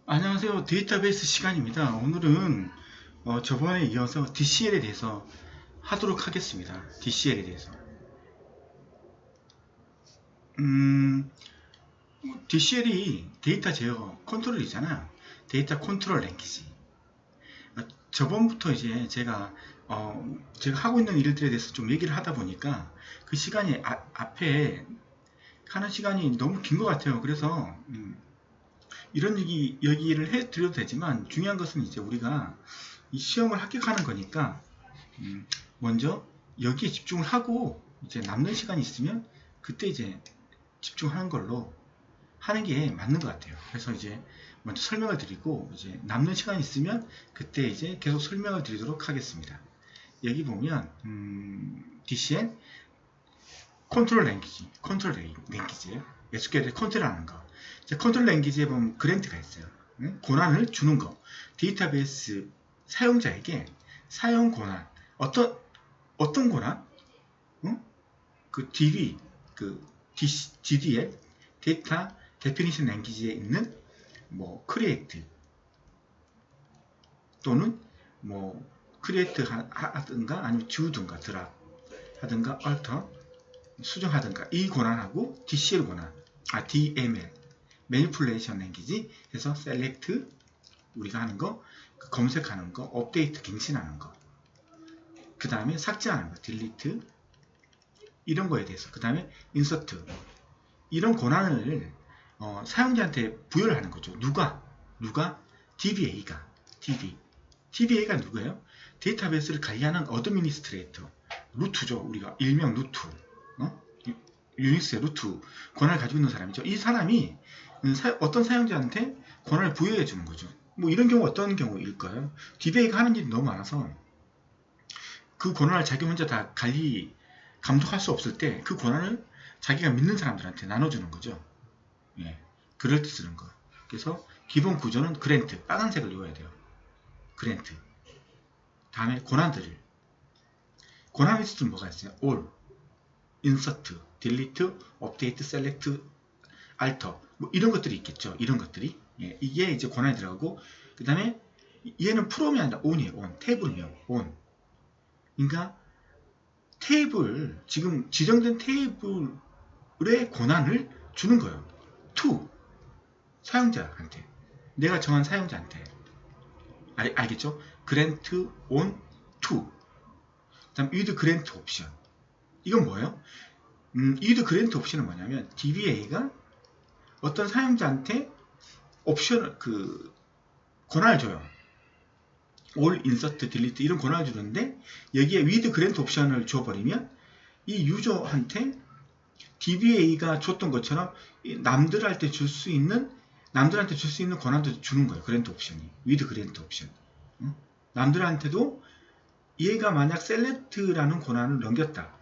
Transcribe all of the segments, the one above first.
안녕하세요. 데이터베이스 시간입니다. 오늘은 저번에 이어서 DCL에 대해서 하도록 하겠습니다. DCL에 대해서. 음, DCL이 데이터 제어 컨트롤이잖아요. 데이터 컨트롤 랭귀지. 저번부터 이제 제가 하고 있는 일들에 대해서 좀 얘기를 하다 보니까 그 시간이 앞에 하는 시간이 너무 긴 것 같아요. 그래서 이런 얘기를 해드려도 되지만 중요한 것은 이제 우리가 이 시험을 합격하는 거니까 먼저 여기에 집중을 하고 이제 남는 시간이 있으면 그때 이제 집중하는 걸로 하는 게 맞는 것 같아요. 그래서 이제 먼저 설명을 드리고 이제 남는 시간이 있으면 그때 이제 계속 설명을 드리도록 하겠습니다. 여기 보면 DCN 컨트롤 랭귀지, SQL에 컨트롤하는 거. 컨트롤 랭귀지에 보면 그랜트가 있어요. 권한을 주는 거. 데이터베이스 사용자에게 사용 권한. 어떤 권한? 그 DB, DDL, 데이터 데피니션 랭귀지에 있는 create 또는 create 하든가 아니면 주든가 드랍 하든가 alter 수정하든가 이 권한하고 DCL 권한, DML, Manipulation Language 해서 Select 우리가 하는 거, 검색하는 거, 업데이트 갱신하는 거, 그 다음에 삭제하는 거, Delete 이런 거에 대해서, 그 다음에 Insert 이런 권한을 사용자한테 부여를 하는 거죠. 누가? DBA가 DBA가 누구예요? 데이터베이스를 관리하는 어드미니스트레이터, 루트죠. 우리가 일명 루트. 유닉스의 루트 권한을 가지고 있는 사람이죠. 이 사람이 어떤 사용자한테 권한을 부여해 주는 거죠. 이런 경우 어떤 경우일까요? DBA가 하는 일이 너무 많아서 그 권한을 자기 혼자 다 감독할 수 없을 때 그 권한을 자기가 믿는 사람들한테 나눠주는 거죠. 예, 그럴 때 쓰는 거. 그래서 기본 구조는 그랜트, 빨간색을 넣어야 돼요. 그랜트. 다음에 권한들. 권한 리스트는 뭐가 있어요? all, insert, delete, update, select, alter 이런 것들이 있겠죠. 이런 것들이 이게 이제 권한이 들어가고 그 다음에 얘는 from이 아니라 on이에요. on 테이블명 on. 그러니까 테이블 지금 지정된 테이블의 권한을 주는 거예요. to 사용자한테 내가 정한 사용자한테 알겠죠? grant on to 그다음 with grant option 이건 뭐예요? with grant option은 뭐냐면 DBA가 어떤 사용자한테 옵션을 권한을 줘요. all, insert, delete 이런 권한을 주는데 여기에 with grant 옵션을 줘버리면 이 유저한테 DBA가 줬던 것처럼 남들한테 줄 수 있는 권한도 주는 거예요. 그랜트 옵션이 with 그랜트 옵션. 남들한테도 얘가 만약 셀렉트라는 권한을 넘겼다.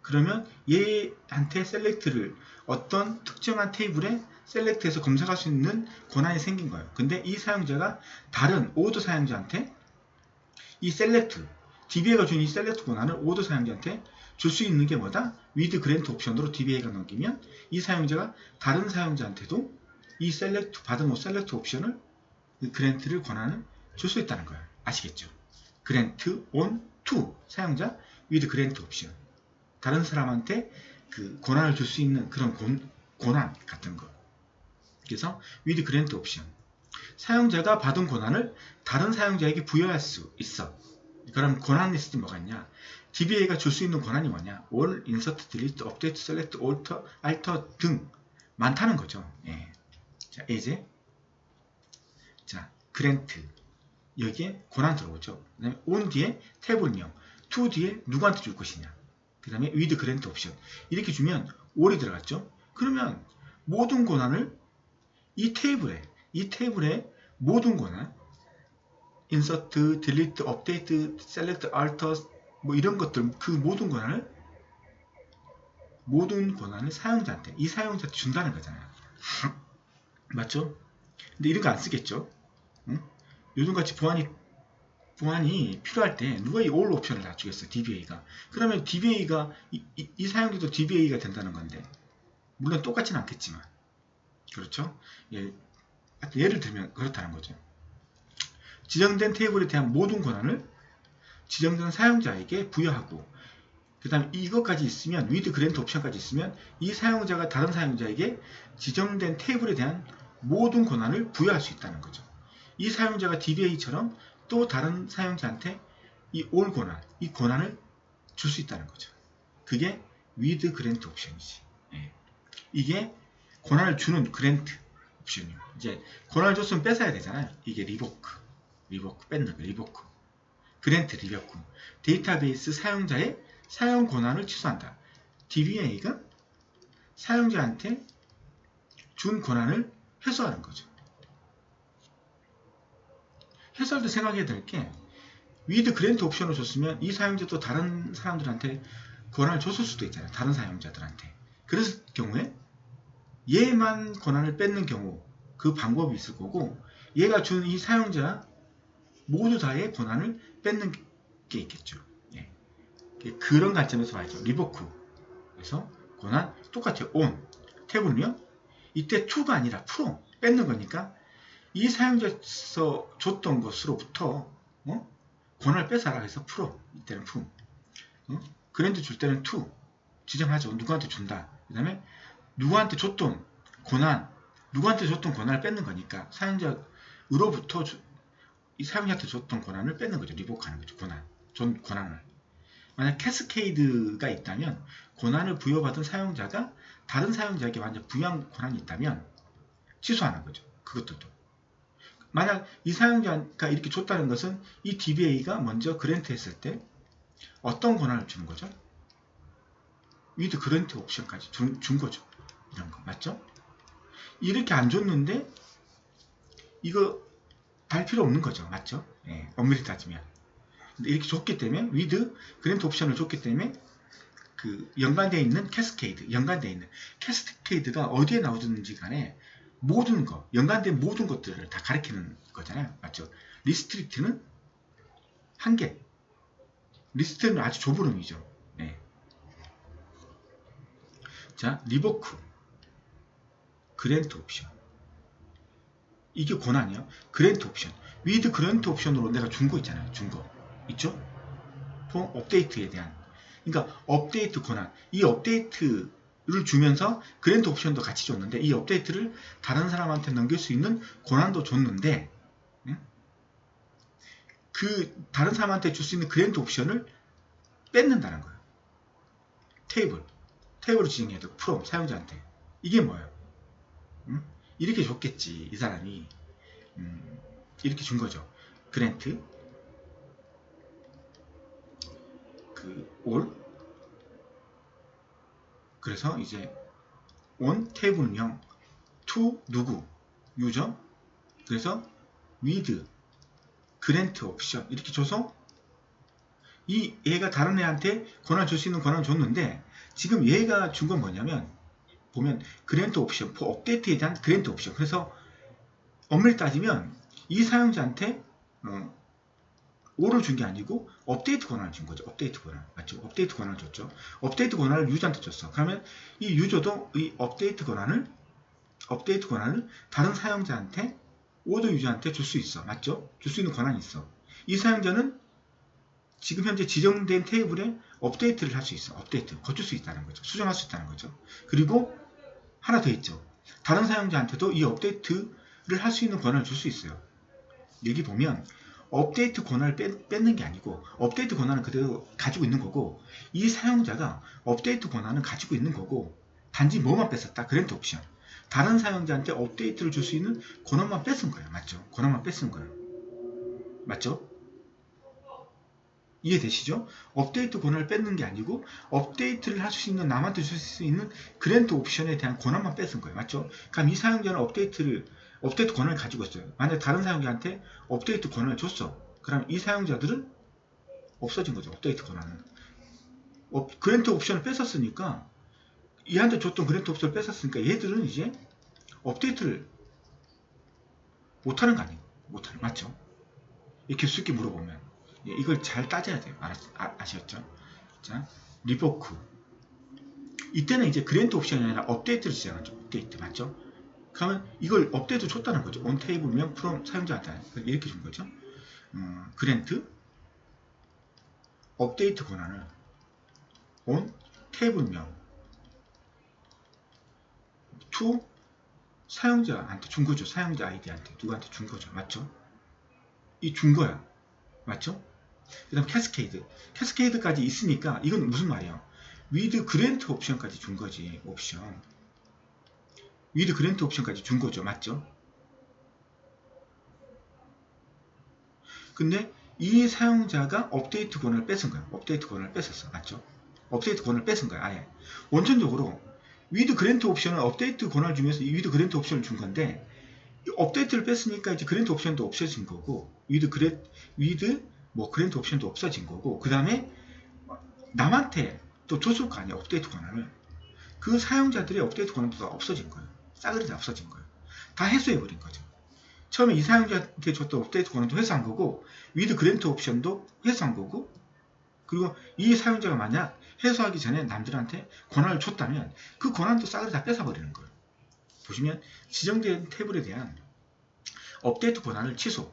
그러면 얘한테 셀렉트를 어떤 특정한 테이블에 셀렉트해서 검색할 수 있는 권한이 생긴 거예요. 근데 이 사용자가 다른 오더 사용자한테 이 셀렉트, DBA가 준 이 셀렉트 권한을 오더 사용자한테 줄 수 있는 게 뭐다? with grant 옵션으로 DBA가 넘기면 이 사용자가 다른 사용자한테도 이 셀렉트 받은 셀렉트 옵션을 그랜트를 권한을 줄 수 있다는 거예요. 아시겠죠? grant on to 사용자 with grant 옵션 다른 사람한테 그 권한을 줄 수 있는 그런 권한 같은 거. 그래서 with grant 옵션 사용자가 받은 권한을 다른 사용자에게 부여할 수 있어. 그럼 권한 리스트 뭐가 있냐? DBA가 줄 수 있는 권한이 뭐냐? all, insert, delete, update, select, alter 등 많다는 거죠. 예. 자, 이제 grant 여기에 권한 들어오죠. 그 다음에 on 뒤에 테이블명, to 뒤에 누구한테 줄 것이냐. 그 다음에 with grant option 이렇게 주면 all이 들어갔죠. 그러면 모든 권한을 이 테이블에 모든 권한 insert, delete, update, select, alter 이런 것들 그 모든 권한을 사용자한테 이 사용자한테 준다는 거잖아요. 맞죠? 근데 이런 거 안 쓰겠죠? 응? 요즘같이 보안이 필요할 때 누가 이 all 옵션을 다 주겠어요? DBA가. 그러면 DBA가 이 사용자도 DBA가 된다는 건데 물론 똑같지는 않겠지만 그렇죠? 예, 예를 들면 그렇다는 거죠. 지정된 테이블에 대한 모든 권한을 지정된 사용자에게 부여하고, 그 다음 이것까지 있으면, with grant 옵션까지 있으면 이 사용자가 다른 사용자에게 지정된 테이블에 대한 모든 권한을 부여할 수 있다는 거죠. 이 사용자가 DBA처럼 또 다른 사용자한테 이 all 권한, 이 권한을 줄 수 있다는 거죠. 그게 with grant 옵션이지. 예. 이게 권한을 주는 grant 옵션이요. 이제 권한을 줬으면 뺏어야 되잖아요. 이게 리보크 뺏는 거, 리보크. 그랜트 리보크. 데이터베이스 사용자의 사용 권한을 취소한다. DBA가 사용자한테 준 권한을 해소하는 거죠. 해소할 때 생각해야 될 게, with grant 옵션을 줬으면 이 사용자도 다른 사람들한테 권한을 줬을 수도 있잖아요. 다른 사용자들한테. 그랬을 경우에 얘만 권한을 뺏는 경우 그 방법이 있을 거고, 얘가 준 이 사용자 모두 다의 권한을 뺏는 게 있겠죠. 예. 그런 관점에서 봐야죠. 리보크. 그래서 권한 똑같아요. on. 탭은요. 이때 to가 아니라 프로 뺏는 거니까 이 사용자에서 줬던 것으로부터 권한을 뺏어라 해서 프로. 이때는 프로. 그랜트 줄 때는 to. 지정하죠. 누구한테 준다. 그 다음에 누구한테 줬던 권한을 뺏는 거니까 사용자으로부터 이 사용자한테 줬던 권한을 뺏는 거죠. 리보크하는 거죠. 권한을. 만약 캐스케이드가 있다면 권한을 부여받은 사용자가 다른 사용자에게 완전 부여한 권한이 있다면 취소하는 거죠. 그것들도. 만약 이 사용자가 이렇게 줬다는 것은 이 DBA가 먼저 그랜트 했을 때 어떤 권한을 주는 거죠? with 그랜트 옵션까지 준 거죠. 이런 거. 맞죠? 이렇게 안 줬는데 이거 달 필요 없는 거죠. 맞죠? 예, 엄밀히 따지면. 근데 이렇게 줬기 때문에 with 그랜트 옵션을 줬기 때문에 그 연관되어 있는 캐스케이드가 어디에 나오든지 간에 연관된 모든 것들을 다 가리키는 거잖아요. 맞죠? 리스트릭트는 한계. 리스트는 아주 좁은 의미죠. 네. 자, 리보크 그랜트 옵션. 이게 권한이요. 그랜트 옵션. with 그랜트 옵션으로 내가 준 거 있잖아요. 준 거. 있죠? 업데이트에 대한. 그러니까 업데이트 권한. 이 업데이트를 주면서 그랜트 옵션도 같이 줬는데 이 업데이트를 다른 사람한테 넘길 수 있는 권한도 줬는데 그 다른 사람한테 줄 수 있는 그랜트 옵션을 뺏는다는 거예요. 테이블을 지정해야 돼. 프롬 사용자한테. 이게 뭐예요? 이렇게 줬겠지. 이 사람이 이렇게 준 거죠. 그랜트 all. 그래서 이제 on 테이블은 0, to 누구 유저. 그래서 with grant 옵션 이렇게 줘서 얘가 다른 애한테 권한 줄 수 있는 권한을 줬는데 지금 얘가 준 건 뭐냐면 보면 그랜트 옵션, 업데이트에 대한 그랜트 옵션. 그래서 엄밀히 따지면 이 사용자한테 all을 준 게 아니고 업데이트 권한을 준 거죠. 업데이트 권한. 맞죠? 업데이트 권한을 줬죠. 업데이트 권한을 유저한테 줬어. 그러면 이 유저도 이 업데이트 권한을 다른 사용자한테 all 유저한테 줄 수 있어. 맞죠? 줄 수 있는 권한이 있어. 이 사용자는 지금 현재 지정된 테이블에 업데이트를 할 수 있어. 거칠 수 있다는 거죠. 수정할 수 있다는 거죠. 그리고 하나 더 있죠. 다른 사용자한테도 이 업데이트를 할 수 있는 권한을 줄 수 있어요. 여기 보면 업데이트 권한을 뺏는 게 아니고 업데이트 권한은 그대로 가지고 있는 거고 이 사용자가 업데이트 권한을 가지고 있는 거고 단지 뭐만 뺐었다? 그랜트 옵션. 다른 사용자한테 업데이트를 줄 수 있는 권한만 뺏은 거예요. 맞죠? 권한만 뺏은 거예요. 맞죠? 이해되시죠? 업데이트 권한을 뺏는 게 아니고 업데이트를 할 수 있는 남한테 줄 수 있는 그랜트 옵션에 대한 권한만 뺏은 거예요. 맞죠? 그럼 이 사용자는 업데이트 권한을 가지고 있어요. 만약 다른 사용자한테 업데이트 권한을 줬어. 그럼 이 사용자들은 없어진 거죠. 업데이트 권한은. 그랜트 옵션을 뺏었으니까 얘한테 줬던 그랜트 옵션을 뺏었으니까 얘들은 이제 업데이트를 못하는 거 아니에요. 못하는. 맞죠? 이렇게 쉽게 물어보면 이걸 잘 따져야 돼요. 아시겠죠? 자, 리보크. 이때는 이제 그랜트 옵션이 아니라 업데이트를 지정하죠. 업데이트. 맞죠? 그러면 이걸 업데이트 줬다는 거죠. on 테이블명 from 사용자한테 이렇게 준 거죠. 그랜트 업데이트 권한을 on 테이블명 to 사용자한테 준 거죠. 사용자 아이디한테 누구한테 준 거죠. 맞죠? 이 준 거야. 맞죠? 그 다음 캐스케이드. 캐스케이드까지 있으니까 이건 무슨 말이에요? with grant 옵션까지 준 거지. 옵션. with grant 옵션까지 준 거죠. 맞죠? 근데 이 사용자가 업데이트 권한을 뺏은 거야. 업데이트 권한을 뺏었어. 맞죠? 업데이트 권한을 뺏은 거야. 아예. 원천적으로 with grant 옵션은 업데이트 권한을 주면서 이 with grant 옵션을 준 건데 업데이트를 뺐으니까 이제 그랜트 옵션도 없어진 거고 with 그랜트 옵션도 없어진 거고 그 다음에 남한테 또 줬을 거 아니야. 업데이트 권한을. 그 사용자들의 업데이트 권한도 다 없어진 거예요. 싸그리 다 없어진 거예요. 다 해소해버린 거죠. 처음에 이 사용자한테 줬던 업데이트 권한도 회수한 거고 with 그랜트 옵션도 회수한 거고 그리고 이 사용자가 만약 해소하기 전에 남들한테 권한을 줬다면 그 권한도 싸그리 다 뺏어버리는 거예요. 보시면 지정된 탭에 대한 업데이트 권한을 취소,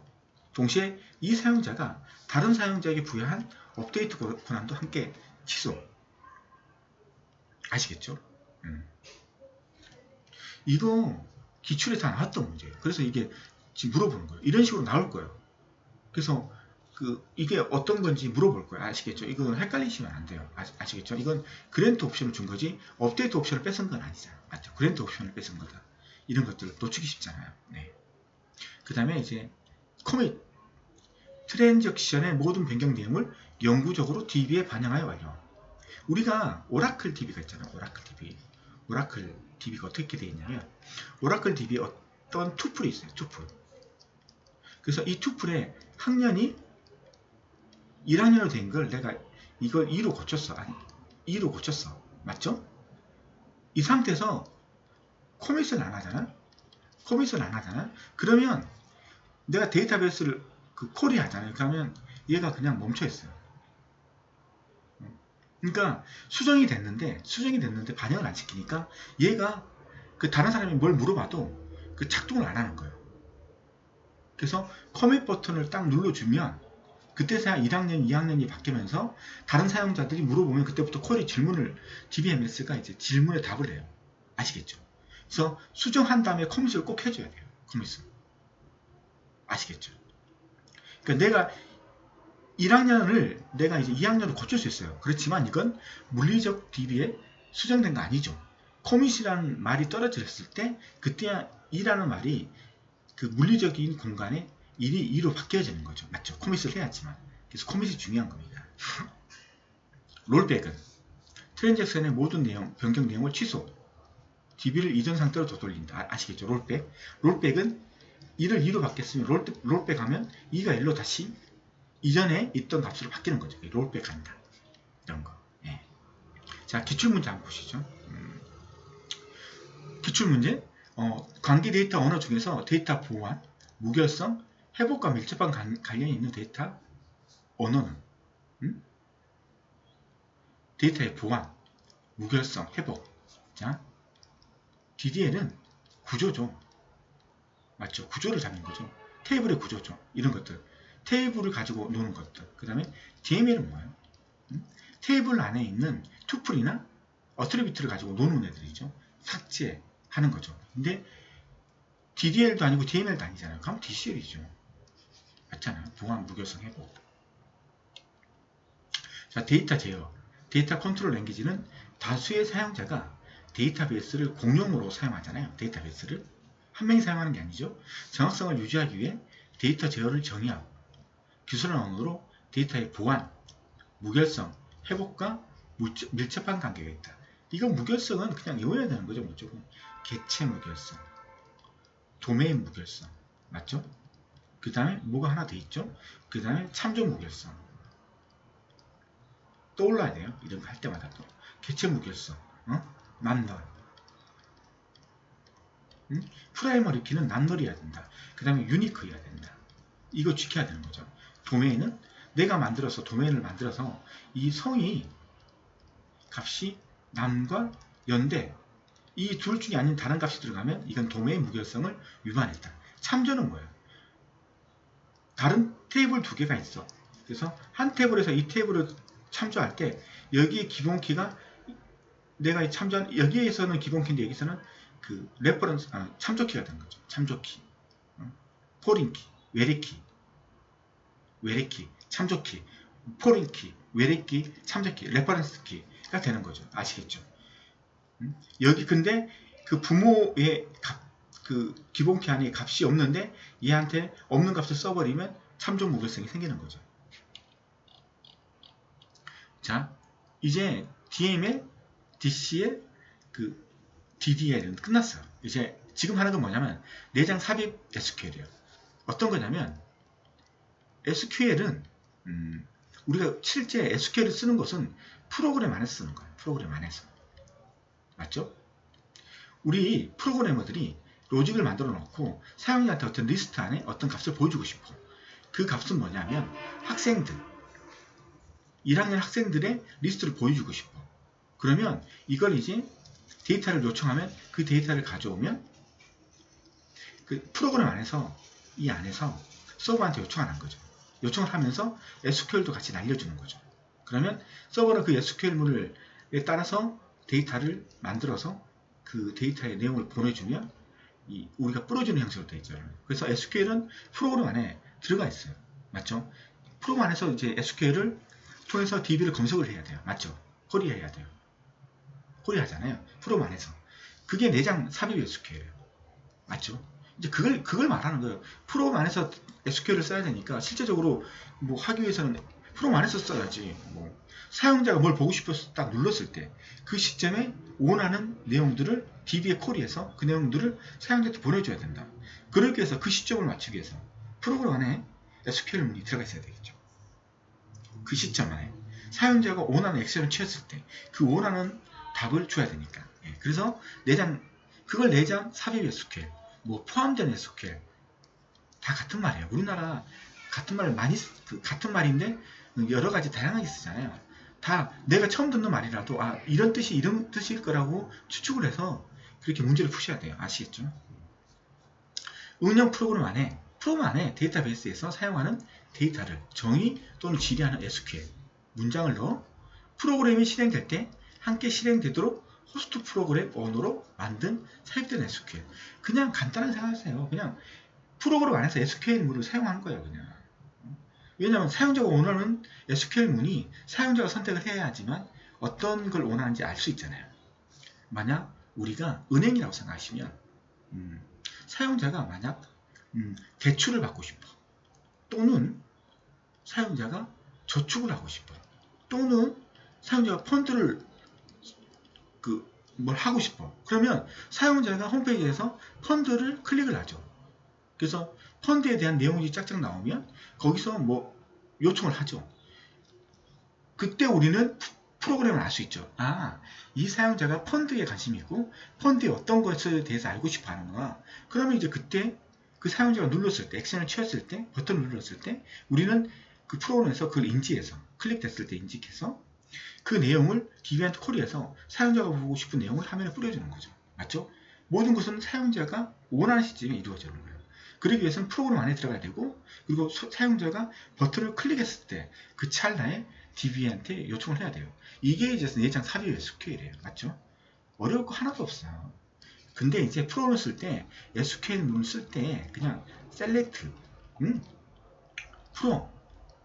동시에 이 사용자가 다른 사용자에게 부여한 업데이트 권한도 함께 취소. 아시겠죠? 이거 기출에 다 나왔던 문제예요. 그래서 이게 지금 물어보는 거예요. 이런 식으로 나올 거예요. 그래서 이게 어떤 건지 물어볼 거예요. 아시겠죠? 이건 헷갈리시면 안 돼요. 아시겠죠? 이건 그랜트 옵션을 준 거지 업데이트 옵션을 뺏은 건 아니잖아요. 맞죠? 그랜트 옵션을 뺏은 거다. 이런 것들 놓치기 쉽잖아요. 네. 그 다음에 이제 커밋 트랜잭션의 모든 변경 내용을 영구적으로 DB에 반영하여 완료. 우리가 오라클 DB가 있잖아요. 오라클 DB. 오라클 DB가 어떻게 되어 있냐면 오라클 DB에 어떤 투플이 있어요. 투플. 그래서 이 투플에 학년이 1학년으로 된 걸 내가 이걸 2로 고쳤어. 아니 2로 고쳤어. 맞죠? 이 상태에서 커밋을 안 하잖아. 커밋을 안 하잖아. 그러면 내가 데이터베이스를 콜이 하잖아요. 그러면 얘가 그냥 멈춰 있어요. 그러니까 수정이 됐는데 반영을 안 시키니까 얘가 다른 사람이 뭘 물어봐도 작동을 안 하는 거예요. 그래서 커밋 버튼을 딱 눌러주면 그때서야 1학년, 2학년이 바뀌면서 다른 사용자들이 물어보면 그때부터 콜이 DBMS가 이제 질문에 답을 해요. 아시겠죠? 그래서 수정한 다음에 커밋을 꼭 해줘야 돼요. 커밋을. 아시겠죠? 그러니까 내가 1학년을 내가 이제 2학년으로 고칠 수 있어요. 그렇지만 이건 물리적 DB에 수정된 거 아니죠. 커밋이라는 말이 떨어졌을 때 그때 2라는 말이 물리적인 공간에 1이 2로 바뀌어지는 거죠. 맞죠? 커밋을 해야지만. 그래서 커밋이 중요한 겁니다. 롤백은 트랜잭션의 모든 변경 내용을 취소. DB를 이전 상태로 되돌린다. 아시겠죠? 롤백. 롤백은 1을 2로 바뀌었으면 롤백 하면 2가 1로 다시 이전에 있던 값으로 바뀌는 거죠. 롤백 한다. 이런 거. 예. 자, 기출문제 한번 보시죠. 기출문제. 관계 데이터 언어 중에서 데이터 보안, 무결성, 회복과 밀접한 관련이 있는 데이터 언어는 데이터의 보안, 무결성, 회복. 자, DDL은 구조죠. 맞죠? 구조를 잡는 거죠. 테이블의 구조죠. 이런 것들. 테이블을 가지고 노는 것들. 그 다음에 DML은 뭐예요? 테이블 안에 있는 투플이나 어트리뷰트를 가지고 노는 애들이죠. 삭제하는 거죠. 근데 DDL도 아니고 DML도 아니잖아요. 그럼 DCL이죠. 맞잖아요. 보안, 무결성, 회복. 자, 데이터 제어. 데이터 컨트롤 랭귀지는 다수의 사용자가 데이터베이스를 공용으로 사용하잖아요. 데이터베이스를. 한 명이 사용하는 게 아니죠. 정확성을 유지하기 위해 데이터 제어를 정의하고 기술한 언어로 데이터의 보안, 무결성, 회복과 밀접한 관계가 있다. 이건 무결성은 그냥 외워야 되는 거죠. 무조건. 개체 무결성, 도메인 무결성. 맞죠? 그 다음에 뭐가 하나 더 있죠? 그 다음에 참조 무결성. 떠올라야 돼요. 이런 거 할 때마다 또. 개체 무결성. 난널. 프라이머리 키는 난널이어야 된다. 그 다음에 유니크여야 된다. 이거 지켜야 되는 거죠. 도메인은 내가 만들어서 도메인을 만들어서 이 성이 값이 남과 연대 이 둘 중에 아닌 다른 값이 들어가면 이건 도메인 무결성을 위반했다. 참조는 뭐예요? 다른 테이블 두 개가 있어. 그래서 한 테이블에서 이 테이블을 참조할 때 여기에 기본키가 내가 참조한 여기에서는 기본키인데 여기서는 그 레퍼런스 참조키가 되는 거죠. 참조키, 포린키, 외래키, 참조키, 포린키, 외래키, 참조키, 레퍼런스 키가 되는 거죠. 아시겠죠? 여기 근데 그 부모의 그 기본키 안에 값이 없는데 얘한테 없는 값을 써버리면 참조 무결성이 생기는 거죠. 자, 이제 DML, DCL, 그 DDL은 끝났어요. 이제 지금 하는 건 뭐냐면 내장 삽입 SQL이에요. 어떤 거냐면 SQL은 우리가 실제 SQL을 쓰는 것은 프로그램 안에서 쓰는 거예요. 프로그램 안에서. 맞죠? 우리 프로그래머들이 로직을 만들어 놓고 사용자한테 어떤 리스트 안에 어떤 값을 보여주고 싶어. 그 값은 뭐냐면 학생들, 1학년 학생들의 리스트를 보여주고 싶어. 그러면 이걸 이제 데이터를 요청하면 그 데이터를 가져오면 그 프로그램 안에서 이 안에서 서버한테 요청하는 거죠. 요청을 하면서 SQL도 같이 날려주는 거죠. 그러면 서버는 그 SQL물에 따라서 데이터를 만들어서 그 데이터의 내용을 보내주면 우리가 뿌려주는 형식으로 되어 있잖아요. 그래서 SQL은 프로그램 안에 들어가 있어요. 맞죠? 프로그램 안에서 이제 SQL을 통해서 DB를 검색을 해야 돼요. 맞죠? 쿼리해야 돼요. 쿼리하잖아요. 프로그램 안에서. 그게 내장 삽입 SQL이에요. 맞죠? 이제 그걸 말하는 거예요. 프로그램 안에서 SQL을 써야 되니까 실제적으로 뭐 하기 위해서는 프로그램 안에서 써야지. 뭐 사용자가 뭘 보고 싶어서 딱 눌렀을 때 그 시점에 원하는 내용들을 DB에 쿼리해서 그 내용들을 사용자한테 보내줘야 된다. 그러기 위해서 그 시점을 맞추기 위해서 프로그램 안에 SQL문이 들어가 있어야 되겠죠. 그 시점 안에 사용자가 원하는 액션을 취했을 때 그 원하는 답을 줘야 되니까. 그래서 그걸 내장 삽입 SQL, 뭐 포함된 SQL 다 같은 말이에요. 우리나라 같은 말을 같은 말인데 여러 가지 다양하게 쓰잖아요. 다 내가 처음 듣는 말이라도 이런 뜻일 거라고 추측을 해서 그렇게 문제를 푸셔야 돼요. 아시겠죠? 응용 프로그램 안에 데이터베이스에서 사용하는 데이터를 정의 또는 지리하는 SQL 문장을 넣어 프로그램이 실행될 때 함께 실행되도록 호스트 프로그램 언어로 만든 삽입된 SQL. 그냥 간단하게 생각하세요. 그냥 프로그램 안에서 SQL문을 사용하는 거예요. 그냥. 왜냐하면 사용자가 원하는 SQL문이 사용자가 선택을 해야 하지만 어떤 걸 원하는지 알 수 있잖아요. 만약 우리가 은행이라고 생각하시면 사용자가 만약 대출을 받고 싶어. 또는 사용자가 저축을 하고 싶어. 또는 사용자가 펀드를 뭘 하고 싶어. 그러면 사용자가 홈페이지에서 펀드를 클릭을 하죠. 그래서 펀드에 대한 내용이 쫙쫙 나오면 거기서 뭐 요청을 하죠. 그때 우리는 프로그램을 알 수 있죠. 이 사용자가 펀드에 관심이 있고 펀드의 어떤 것에 대해서 알고 싶어 하는구나. 그러면 이제 그때 그 사용자가 눌렀을 때, 액션을 취했을 때, 버튼을 눌렀을 때 우리는 그 프로그램에서 그걸 인지해서 클릭됐을 때 인식해서 그 내용을 DB한테 콜해서 사용자가 보고 싶은 내용을 화면에 뿌려주는 거죠. 맞죠? 모든 것은 사용자가 원하는 시점에 이루어지는 거예요. 그러기 위해서는 프로그램 안에 들어가야 되고 그리고 사용자가 버튼을 클릭했을 때 그 찰나에 DB한테 요청을 해야 돼요. 이게 이제 내장 삽입 SQL이에요. 맞죠? 어려울 거 하나도 없어요. 근데 이제 프로그램을 쓸 때 SQL 문을 쓸 때 그냥 select 프로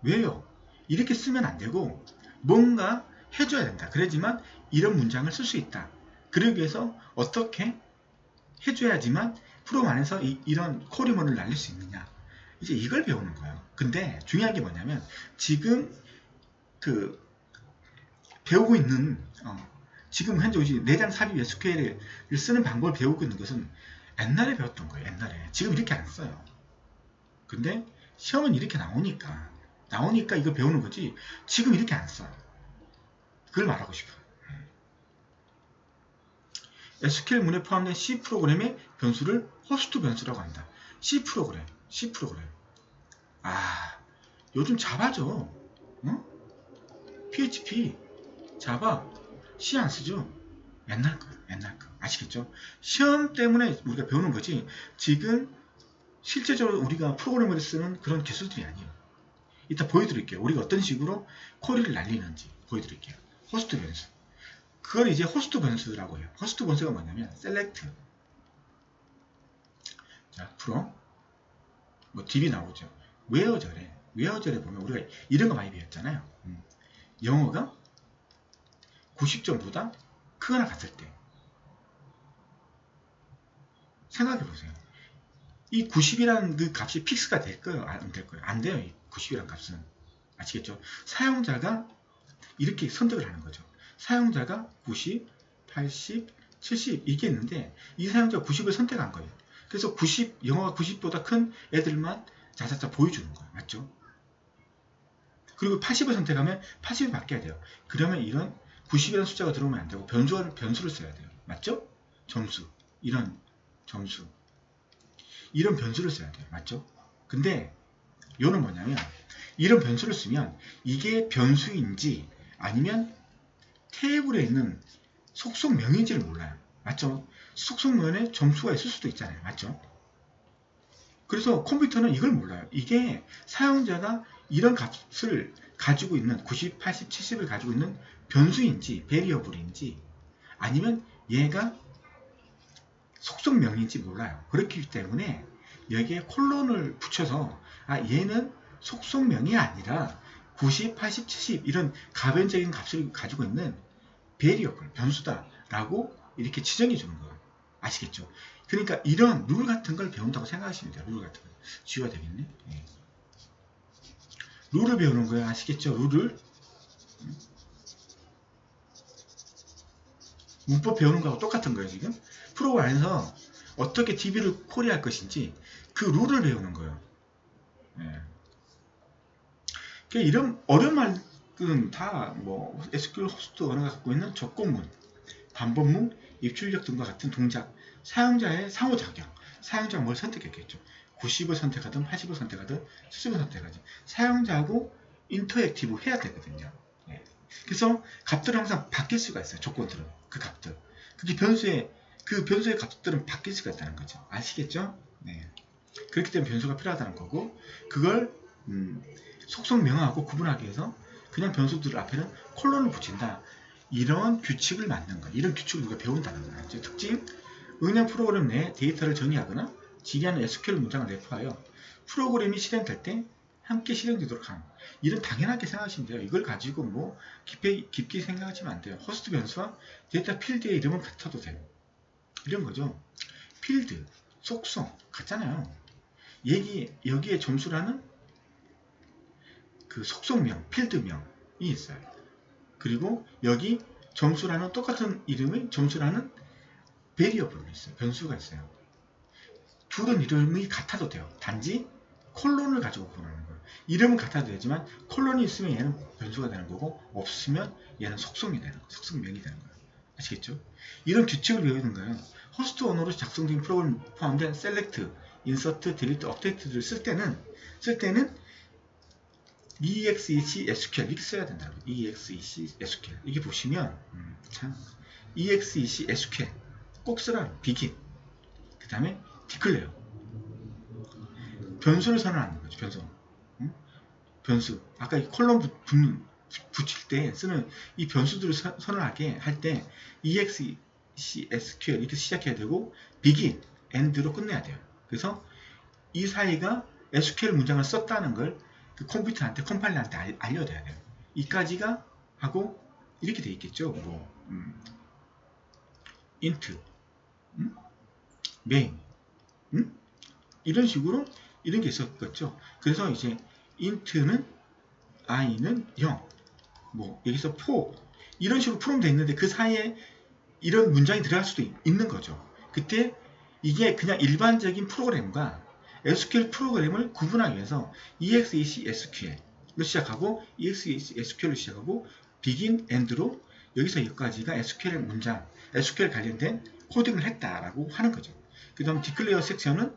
왜요? 이렇게 쓰면 안 되고 뭔가 해줘야 된다. 그래야지만 이런 문장을 쓸 수 있다. 그러기 위해서 어떻게 해줘야지만 프로그램 안에서 이런 쿼리문을 날릴 수 있느냐. 이제 이걸 배우는 거예요. 근데 중요한 게 뭐냐면 지금 배우고 있는 지금 현재 내장 삽입 SQL을 쓰는 방법을 배우고 있는 것은 옛날에 배웠던 거예요. 옛날에. 지금 이렇게 안 써요. 근데 시험은 이렇게 나오니까 이거 배우는 거지 지금 이렇게 안 써요. 그걸 말하고 싶어요. SQL 문에 포함된 C 프로그램의 변수를 호스트 변수라고 한다. C 프로그램. 요즘 자바죠. PHP, 자바, C 안 쓰죠. 옛날 거, 옛날 거. 아시겠죠? 시험 때문에 우리가 배우는 거지, 지금 실제적으로 우리가 프로그램을 쓰는 그런 기술들이 아니에요. 이따 보여드릴게요. 우리가 어떤 식으로 쿼리를 날리는지 보여드릴게요. 호스트 변수. 그걸 이제 호스트 변수라고 해요. 호스트 변수가 뭐냐면, select. 자, 프로. 뭐, db 나오죠. 웨어절에 보면 우리가 이런 거 많이 배웠잖아요. 영어가 90점보다 크거나 같을 때. 생각해 보세요. 이 90이라는 그 값이 픽스가 될 거예요? 안 될 거예요? 안 돼요. 이 90이라는 값은. 아시겠죠? 사용자가 이렇게 선택을 하는 거죠. 사용자가 90, 80, 70 이게 있는데 이 사용자가 90을 선택한 거예요. 그래서 90, 영어가 90보다 큰 애들만 자자자 보여주는 거예요. 맞죠? 그리고 80을 선택하면 80이 바뀌어야 돼요. 그러면 이런 90이라는 숫자가 들어오면 안 되고 변수를 써야 돼요. 맞죠? 점수. 이런 점수. 이런 변수를 써야 돼요. 맞죠? 근데 이거는 뭐냐면 이런 변수를 쓰면 이게 변수인지 아니면 테이블에 있는 속성명인지를 몰라요. 맞죠? 속성명에 점수가 있을 수도 있잖아요. 맞죠? 그래서 컴퓨터는 이걸 몰라요. 이게 사용자가 이런 값을 가지고 있는 90, 80, 70을 가지고 있는 변수인지 베리어블인지 아니면 얘가 속성명인지 몰라요. 그렇기 때문에 여기에 콜론을 붙여서 얘는 속성명이 아니라 90, 80, 70 이런 가변적인 값을 가지고 있는 베리어블, 변수다 라고 이렇게 지정해 주는 거예요. 아시겠죠? 그러니까 이런 룰 같은 걸 배운다고 생각하시면 돼요. 룰 같은 거. 지워야 되겠네. 예. 룰을 배우는 거예요. 아시겠죠? 룰을. 문법 배우는 거하고 똑같은 거예요. 지금 프로그램 안에서 어떻게 DB를 콜할 것인지 그 룰을 배우는 거예요. 예. 그러니까 이런 어려운 말은 다 뭐 SQL 호스트 언어가 갖고 있는 조건문, 반복문, 입출력 등과 같은 동작, 사용자의 상호작용, 사용자가 뭘 선택했겠죠. 90을 선택하든 80을 선택하든 70을 선택하든 사용자하고 인터액티브 해야 되거든요. 예. 그래서 값들은 항상 바뀔 수가 있어요. 조건들은 그 값들. 그게 그 변수의 값들은 바뀔 수가 있다는 거죠. 아시겠죠? 네. 그렇기 때문에 변수가 필요하다는 거고 그걸 속성명하고 구분하기 위해서 그냥 변수들 앞에는 콜론을 붙인다. 이런 규칙을 만든 거예요. 이런 규칙을 우리가 배운다는 거예요. 특징, 응용 프로그램 내에 데이터를 정의하거나 지리하는 SQL 문장을 내포하여 프로그램이 실행될 때 함께 실행되도록 하는 이런 당연하게 생각하시면 돼요. 이걸 가지고 뭐 깊게 생각하시면 안 돼요. 호스트 변수와 데이터 필드의 이름은 같아도 돼요. 이런 거죠. 필드, 속성 같잖아요. 여기에 점수라는 그 속성명, 필드명이 있어요. 그리고 여기 점수라는 똑같은 이름의 점수라는 베리어블이 있어요. 변수가 있어요. 둘은 이름이 같아도 돼요. 단지 콜론을 가지고 구분하는 거예요. 이름은 같아도 되지만 콜론이 있으면 얘는 변수가 되는 거고 없으면 얘는 속성이 되는 거예요. 속성명이 되는 거예요. 아시겠죠? 이런 규칙을 배우는 거예요. 호스트 언어로 작성된 프로그램 포함된 select, insert, delete, update를 쓸 때는 exec SQL 이렇게 써야 된다고. exec SQL 이게 보시면 참 exec SQL 꼭 쓰라고. begin 그 다음에 declare 변수를 선언하는 거죠. 변수 아까 이 콜론 붙일 때 쓰는 이 변수들을 선언하게 할 때 exec SQL 이렇게 시작해야 되고 begin, end로 끝내야 돼요. 그래서 이 사이가 SQL 문장을 썼다는 걸 그 컴퓨터한테 컴파일러한테 알려줘야 돼요. 이까지가 하고 이렇게 돼 있겠죠. 뭐 int, main, 이런 식으로 이런 게 있었겠죠. 그래서 이제 int는 i는 0, 뭐 여기서 4 이런 식으로 프롬돼 있는데 그 사이에 이런 문장이 들어갈 수도 있는 거죠. 그때 이게 그냥 일반적인 프로그램과 SQL 프로그램을 구분하기 위해서 exec SQL로 시작하고 exec SQL로 시작하고 begin, end로 여기서 여기까지가 SQL 문장, SQL 관련된 코딩을 했다라고 하는 거죠. 그 다음 declare 섹션은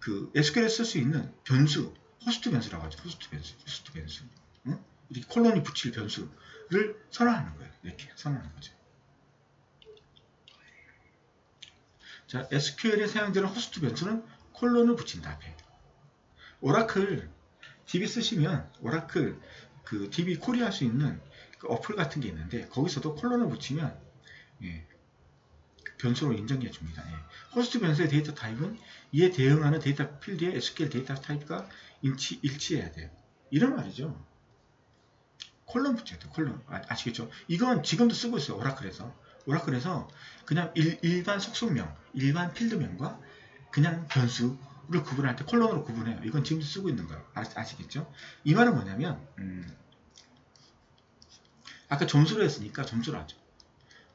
그 SQL에 쓸 수 있는 변수, 호스트 변수라고 하죠. 호스트 변수. 이렇게 콜론이 붙일 변수를 선언하는 거예요. 이렇게 선언하는 거죠. 자, SQL에 사용되는 호스트 변수는 콜론을 붙인다. 앞에. 오라클 DB 쓰시면 오라클 그 DB 콜이 할 수 있는 그 어플 같은 게 있는데 거기서도 콜론을 붙이면 예, 변수로 인정해 줍니다. 예. 호스트 변수의 데이터 타입은 이에 대응하는 데이터 필드의 SQL 데이터 타입과 일치해야 돼요. 이런 말이죠. 콜론 붙여야 돼요. 콜론. 아시겠죠? 이건 지금도 쓰고 있어요. 오라클에서 그냥 일반 속성명, 일반 필드명과 그냥 변수를 구분할 때 콜론으로 구분해요. 이건 지금도 쓰고 있는 거예요. 아시겠죠? 이 말은 뭐냐면 아까 점수로 했으니까 점수로 하죠.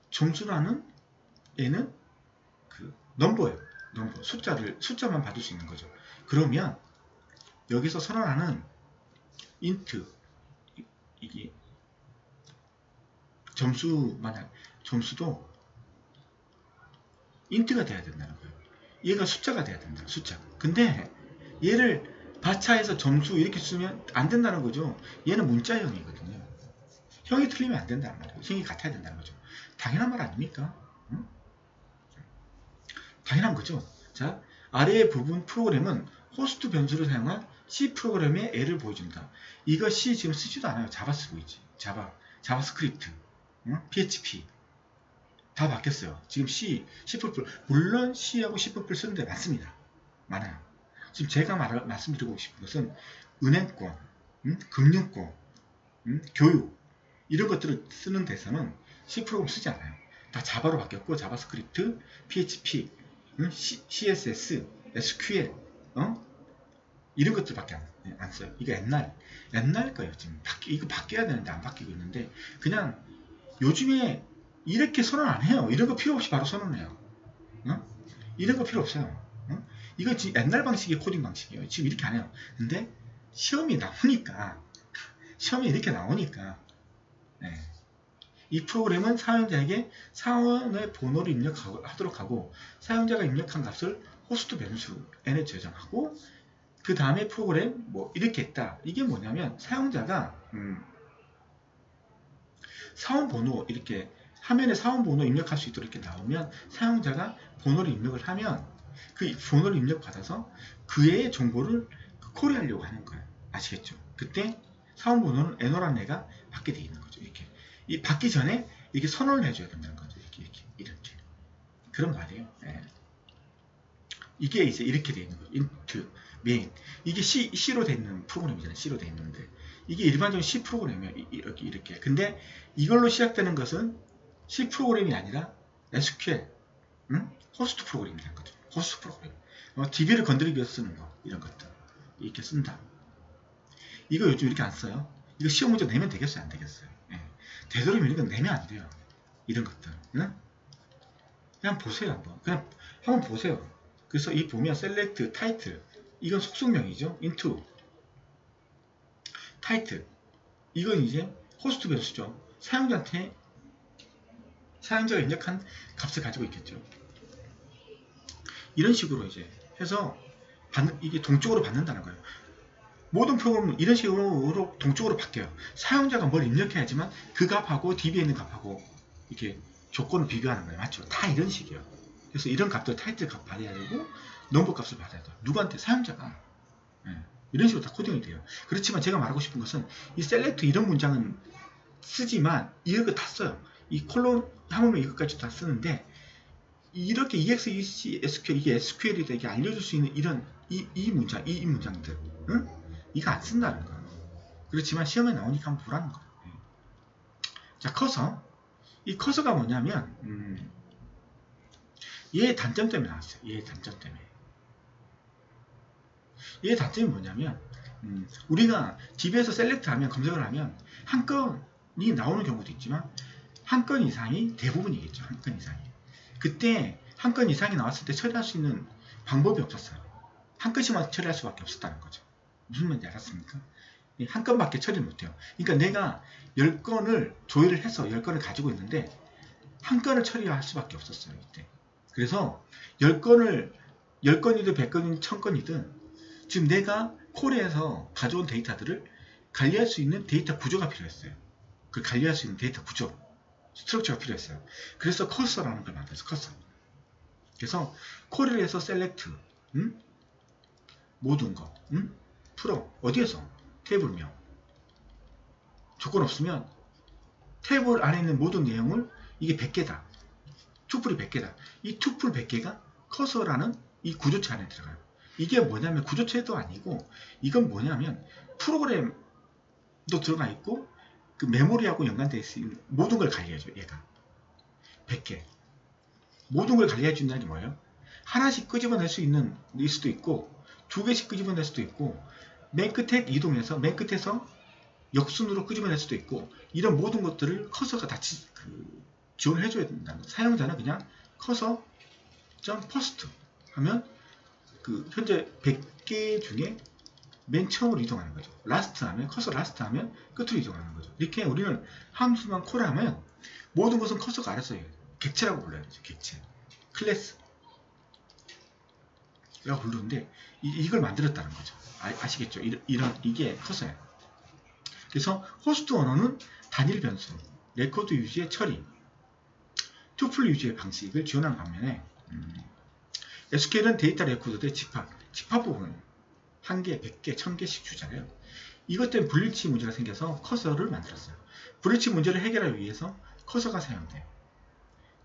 점수라는 얘는 그 넘버예요. 넘버. 숫자만 받을 수 있는 거죠. 그러면 여기서 선언하는 int 이게 점수도 int가 돼야 된다는 거예요. 얘가 숫자가 돼야 된다. 숫자. 근데 얘를 바차해서 점수 이렇게 쓰면 안 된다는 거죠. 얘는 문자형이거든요. 형이 틀리면 안 된다는 말이에요. 형이 같아야 된다는 거죠. 당연한 말 아닙니까? 응? 당연한 거죠. 자, 아래의 부분 프로그램은 호스트 변수를 사용한 C 프로그램의 애를 보여준다. 이거 C 지금 쓰지도 않아요. 자바 쓰고 있지. 자바스크립트, 응? PHP 다 바뀌었어요. 지금 C++, 물론 C하고 C++ 쓰는데 많습니다. 많아요. 지금 제가 말씀드리고 싶은 것은 은행권, 금융권, 교육 이런 것들을 쓰는 데서는 C 프로그램 쓰지 않아요. 다 자바로 바뀌었고 자바스크립트, PHP, CSS, SQL 이런 것들밖에 안 써요. 이거 옛날 거예요. 지금 이거 바뀌어야 되는데 안 바뀌고 있는데 그냥 요즘에 이렇게 선언 안 해요. 이런 거 필요 없이 바로 선언해요. 이런 거 필요 없어요. 이거 지금 옛날 방식의 코딩 방식이에요. 지금 이렇게 안 해요. 근데 시험이 이렇게 나오니까 네. 이 프로그램은 사용자에게 사원의 번호를 입력하도록 하고 사용자가 입력한 값을 호스트 변수 n에 저장하고 그 다음에 프로그램 뭐 이렇게 했다. 이게 뭐냐면 사용자가 사원번호 이렇게 화면에 사원번호 입력할 수 있도록 이렇게 나오면 사용자가 번호를 입력을 하면 그 번호를 입력받아서 그의 정보를 콜하려고 하는 거예요. 아시겠죠? 그때 사원번호는 n호라는 애가 받게 되어 있는 거죠. 이렇게 이 받기 전에 이렇게 선언을 해줘야 된다는 거죠. 이렇게 그런 말이에요. 네. 이게 이제 이렇게 되어 있는 거예요. int, main. 이게 C로 되어 있는 프로그램이잖아요. C로 되어 있는데 이게 일반적인 C 프로그램이에요. 이렇게. 근데 이걸로 시작되는 것은 C 프로그램이 아니라 SQL, 호스트 프로그램이라는 거죠. 호스트 프로그램. DB를 건드리기 위해서 쓰는 거. 이런 것들. 이렇게 쓴다. 이거 요즘 이렇게 안 써요. 이거 시험 문제 내면 되겠어요? 안 되겠어요? 네. 되도록이면 이건 내면 안 돼요. 이런 것들. 그냥 보세요. 한번 보세요. 그래서 이 보면 select, title 이건 속성명이죠. into title 이건 이제 호스트 변수죠. 사용자가 입력한 값을 가지고 있겠죠. 이런 식으로 이제 해서 이게 동적으로 받는다는 거예요. 모든 프로그램은 이런 식으로 동적으로 바뀌어요. 사용자가 뭘 입력해야지만 그 값하고 DB에 있는 값하고 이렇게 조건을 비교하는 거예요. 맞죠? 다 이런 식이에요. 그래서 이런 값들 타이틀 값 받아야 되고 넘버 값을 받아야 돼요. 누구한테? 사용자가. 이런 식으로 다 코딩이 돼요. 그렇지만 제가 말하고 싶은 것은 이 select 이런 문장은 쓰지만 이런 거 다 써요. 이 콜론 하면 이것까지 다 쓰는데 이렇게 EXEC, SQL 이게 SQL이 되게 알려줄 수 있는 이런 이 문장들 이거 안 쓴다는 거예요. 그렇지만 시험에 나오니까 한번 보라는 거예요. 자, 커서 이 커서가 뭐냐면 얘의 단점 때문에 나왔어요. 얘의 단점 때문에. 얘의 단점이 뭐냐면 우리가 DB에서 셀렉트 하면 검색을 하면 한 건이 나오는 경우도 있지만 한 건 이상이 대부분이겠죠. 한 건 이상이. 그때 한 건 이상이 나왔을 때 처리할 수 있는 방법이 없었어요. 한 건씩만 처리할 수밖에 없었다는 거죠. 무슨 말인지 알았습니까? 한 건밖에 처리를 못해요. 그러니까 내가 10건을 조회를 해서 10건을 가지고 있는데 한 건을 처리할 수밖에 없었어요. 이때. 그래서 10건이든 100건이든 1000건이든 지금 내가 콜에서 가져온 데이터들을 관리할 수 있는 데이터 구조가 필요했어요. 그 관리할 수 있는 데이터 구조, 스트럭처가 필요했어요. 그래서 커서라는 걸 만들었어요. 커서. 그래서 쿼리에서 셀렉트, 모든 거, 풀어. 어디에서? 테이블명. 조건 없으면 테이블 안에 있는 모든 내용을 이게 100개다. 투플이 100개다. 이 투플 100개가 커서라는 이 구조체 안에 들어가요. 이게 뭐냐면 구조체도 아니고 이건 뭐냐면 프로그램도 들어가 있고 그 메모리하고 연관되어 있는 모든 걸 관리해줘. 얘가 100개 모든 걸 관리해 준다는 게 뭐예요? 하나씩 끄집어낼 수 있는 일 수도 있고 2개씩 끄집어낼 수도 있고 맨 끝에 이동해서 맨 끝에서 역순으로 끄집어낼 수도 있고 이런 모든 것들을 커서가 다 지원을 해줘야 된다는 거예요. 사용자는 그냥 커서 first 하면 그 현재 100개 중에 맨 처음으로 이동하는 거죠. last 하면 커서 last 하면 끝으로 이동하는 거죠. 이렇게 우리는 함수만 콜하면 모든 것은 커서가 알아서 해요. 객체라고 불러야 되죠. 객체. 클래스. 라고 부르는데 이걸 만들었다는 거죠. 아시겠죠? 이게 커서예요. 그래서 호스트 언어는 단일 변수, 레코드 유지의 처리, 투플 유지의 방식을 지원하는 반면에 SQL은 데이터 레코드의 집합 부분 1개, 100개, 1000개씩 주잖아요. 이것 때문에 불일치 문제가 생겨서 커서를 만들었어요. 불일치 문제를 해결하기 위해서 커서가 사용돼요.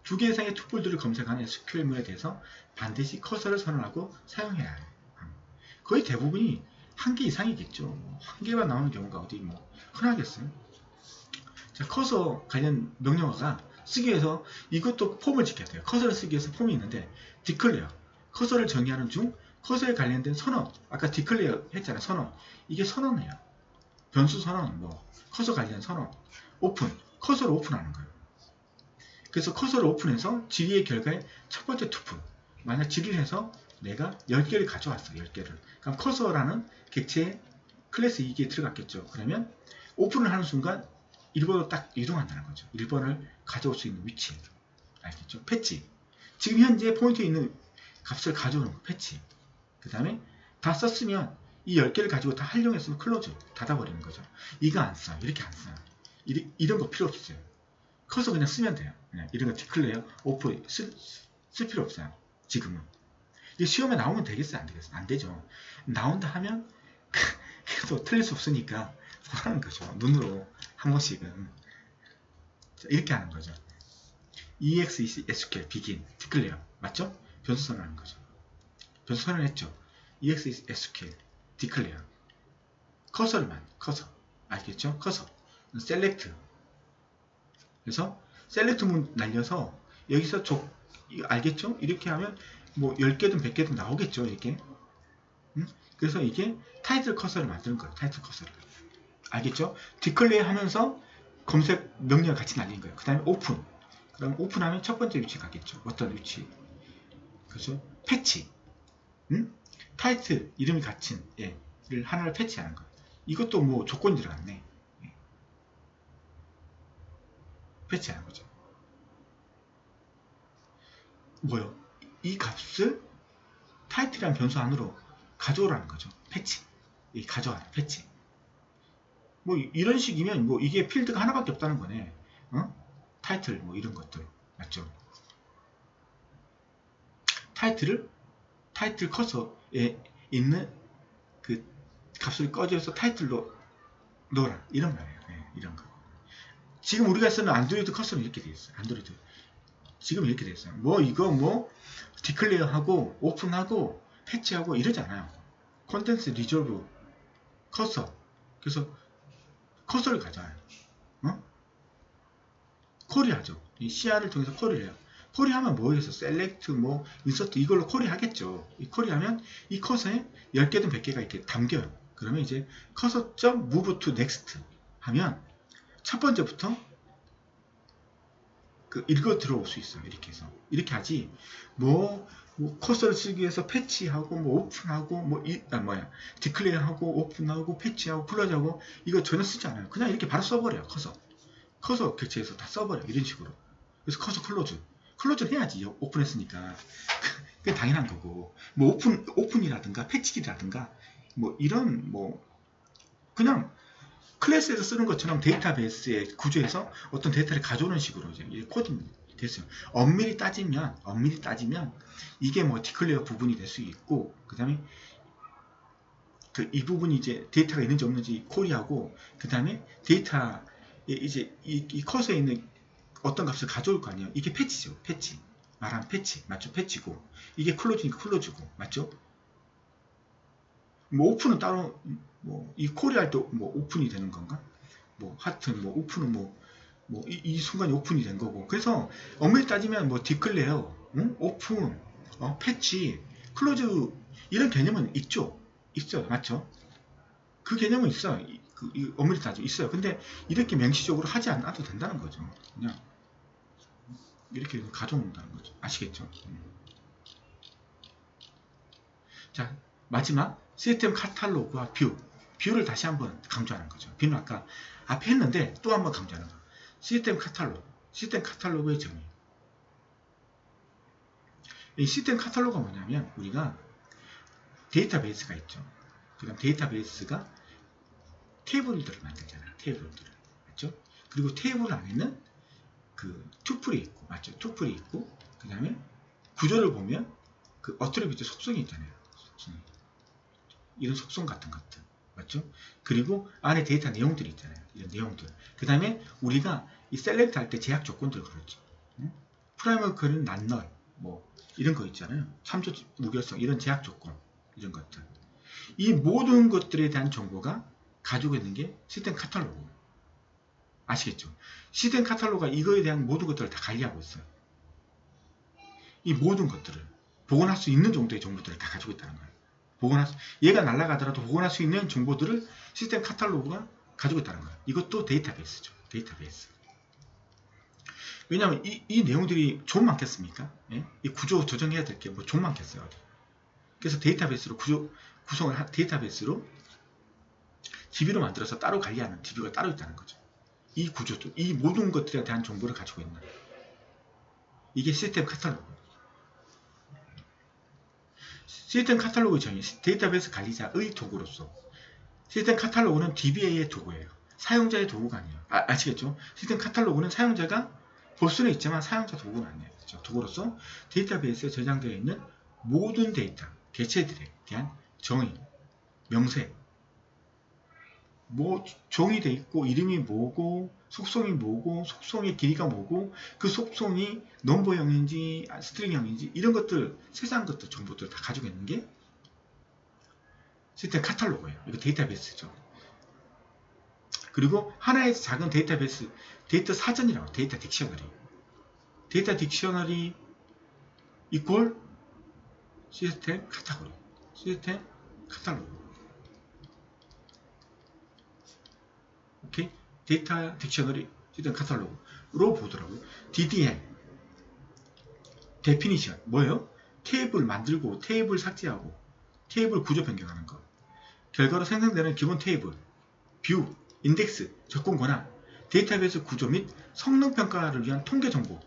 2개 이상의 투플들을 검색하는 SQL문에 대해서 반드시 커서를 선언하고 사용해야 해요. 거의 대부분이 1개 이상이겠죠. 1개만 나오는 경우가 어디 뭐 흔하겠어요. 자, 커서 관련 명령어가 쓰기 위해서 이것도 폼을 지켜야 돼요. 커서를 쓰기 위해서 폼이 있는데 declare, 커서를 정의하는 중 커서에 관련된 선언, 아까 declare 했잖아요. 선언. 이게 선언이에요. 변수 선언, 뭐 커서 관련 선언, 오픈, 커서를 오픈하는 거예요. 그래서 커서를 오픈해서 질의의 결과에 첫 번째 투플, 만약 질의를 해서 내가 10개를 가져왔어. 10개를. 그럼 커서라는 객체의 클래스 2개에 들어갔겠죠. 그러면 오픈을 하는 순간 1번으로 딱 이동한다는 거죠. 1번을 가져올 수 있는 위치. 알겠죠? 패치. 지금 현재 포인트에 있는 값을 가져오는 거. 패치. 그 다음에 다 썼으면 이 10개를 가지고 다 활용했으면 클로즈. 닫아버리는 거죠. 이거 안 써요. 이렇게 안 써요. 이런 거 필요 없어요. 커서 그냥 쓰면 돼요. 그냥 이런 거 디클레어, 오프 쓸 필요 없어요. 지금은. 이게 시험에 나오면 되겠어요? 안 되겠어요? 안 되죠. 나온다 하면 계속 틀릴 수 없으니까 뭐라는 거죠. 눈으로 한 번씩은. 자, 이렇게 하는 거죠. EXESQL begin, declare. 맞죠? 변수 선언하는 거죠. 변수 선언했죠. EXESQL, declare. 커서를만, 커서. 알겠죠? 커서. select. 그래서 셀렉트 문 날려서 여기서 알겠죠? 이렇게 하면 뭐 10개든 100개든 나오겠죠. 이렇게. 그래서 이게 타이틀 커서를 만드는 거예요. 타이틀 커서를. 알겠죠? 디클레어 하면서 검색 명령을 같이 날리는 거예요. 그 다음에 오픈. 그럼 오픈하면 첫 번째 위치 가겠죠. 어떤 위치? 그죠? 패치. 타이틀 이름이 같은 를 하나를 패치하는 거예요. 이것도 뭐 조건이 들어갔네. 패치하는 거죠. 뭐요? 이 값을 타이틀이라는 변수 안으로 가져오라는 거죠. 패치. 이 가져와라. 패치. 뭐 이런 식이면 뭐 이게 필드가 하나밖에 없다는 거네. 타이틀 뭐 이런 것들. 맞죠? 타이틀 커서에 있는 그 값을 꺼져서 타이틀로 넣어라. 이런 말이에요. 이런 거. 지금 우리가 쓰는 안드로이드 커서는 이렇게 되어 있어요. 안드로이드. 지금 이렇게 되어 있어요. 뭐 이거 뭐 디클레어 하고 오픈하고 패치하고 이러잖아요. 콘텐츠 리졸브 커서. 그래서 커서를 가져와요. 쿼리하죠. 이 CR을 통해서 쿼리를 해요. 쿼리하면 뭐에서 셀렉트 뭐 인서트 이걸로 쿼리하겠죠. 이 쿼리하면 이 커서에 10개든 100개가 이렇게 담겨요. 그러면 이제 커서.move to next 하면 첫 번째부터 읽어 들어올 수 있어요. 이렇게 해서. 이렇게 하지, 뭐 커서를 쓰기 위해서 패치하고, 뭐, 오픈하고, 디클레어하고, 오픈하고, 패치하고, 클로즈하고, 이거 전혀 쓰지 않아요. 그냥 이렇게 바로 써버려요. 커서 객체에서 다 써버려요. 이런 식으로. 그래서 커서 클로즈를 해야지. 오픈했으니까. 그게 당연한 거고. 뭐, 오픈이라든가, 패치기라든가, 뭐, 이런, 그냥, 클래스에서 쓰는 것처럼 데이터베이스의 구조에서 어떤 데이터를 가져오는 식으로 이제 코딩 됐어요. 엄밀히 따지면 이게 뭐 디클레어 부분이 될 수 있고, 그 다음에 이 부분이 이제 데이터가 있는지 없는지 콜이하고, 그 다음에 데이터에 이제 이 커서에 있는 어떤 값을 가져올 거 아니에요. 이게 패치죠. 패치. 말하면 패치. 맞죠? 패치고. 이게 클로즈니까 클로즈고. 맞죠? 뭐 오픈은 따로, 뭐 이 콜이 할 때 뭐 오픈이 되는 건가? 뭐 하여튼 뭐 오픈은 이 순간이 오픈이 된 거고. 그래서 엄밀히 따지면 뭐 디클레어, 응? 오픈, 패치, 클로즈 이런 개념은 있죠. 있어요. 맞죠? 그 개념은 있어요. 엄밀히 따지면 있어요. 근데 이렇게 명시적으로 하지 않아도 된다는 거죠. 그냥 이렇게 가져온다는 거죠. 아시겠죠? 자, 마지막 시스템 카탈로그와 뷰를 다시 한번 강조하는 거죠. 뷰는 아까 앞에 했는데 또 한번 강조하는 거죠. 시스템 카탈로그의 정의. 이 시스템 카탈로그가 뭐냐면 우리가 데이터베이스가 있죠. 그 다음 데이터베이스가 테이블들을 만들잖아요. 테이블들을. 맞죠? 그리고 테이블 안에는 그 투플이 있고, 맞죠? 투플이 있고, 그 다음에 구조를 보면 그 어트리뷰트 속성이 있잖아요. 이런 속성 같은 것들. 맞죠? 그리고 안에 데이터 내용들이 있잖아요. 이런 내용들. 그 다음에 우리가 이 셀렉트 할 때 제약 조건들 그렇죠. 프라이머리 컬은 난널, 뭐, 이런 거 있잖아요. 참조 무결성, 이런 제약 조건, 이런 것들. 이 모든 것들에 대한 정보가 가지고 있는 게 시스템 카탈로그. 아시겠죠? 시스템 카탈로그가 이거에 대한 모든 것들을 다 관리하고 있어요. 이 모든 것들을 복원할 수 있는 정도의 정보들을 다 가지고 있다는 거예요. 얘가 날아가더라도 복원할 수 있는 정보들을 시스템 카탈로그가 가지고 있다는 거예요. 이것도 데이터베이스죠. 데이터베이스. 왜냐하면 이 내용들이 좀 많겠습니까? 예? 이 구조 조정해야 될 게 뭐 좀 많겠어요. 그래서 데이터베이스로 데이터베이스로 DB로 만들어서 따로 관리하는 DB가 따로 있다는 거죠. 이 구조도, 이 모든 것들에 대한 정보를 가지고 있는 이게 시스템 카탈로그. 시스템 카탈로그 정의, 데이터베이스 관리자의 도구로서 시스템 카탈로그는 DBA의 도구예요. 사용자의 도구가 아니에요. 아시겠죠? 시스템 카탈로그는 사용자가 볼 수는 있지만 사용자 도구는 아니에요. 그렇죠? 도구로서 데이터베이스에 저장되어 있는 모든 데이터, 개체들에 대한 정의, 명세, 뭐 종이 돼 있고 이름이 뭐고 속성이 뭐고 속성의 길이가 뭐고 그 속성이 넘버형인지 스트링형인지 이런 것들 세세한 것들 정보들 다 가지고 있는 게 시스템 카탈로그예요. 이거 데이터베이스죠. 그리고 하나의 작은 데이터베이스, 데이터 사전이라고, 데이터 딕셔너리 이퀄 시스템 카탈로그. 오케이? 데이터 딕셔너리 시스템 카탈로그로 보더라고요. DDM 데피니션 뭐예요? 테이블 만들고 테이블 삭제하고 테이블 구조 변경하는 것. 결과로 생성되는 기본 테이블, 뷰, 인덱스, 접근 권한, 데이터베이스 구조 및 성능 평가를 위한 통계 정보,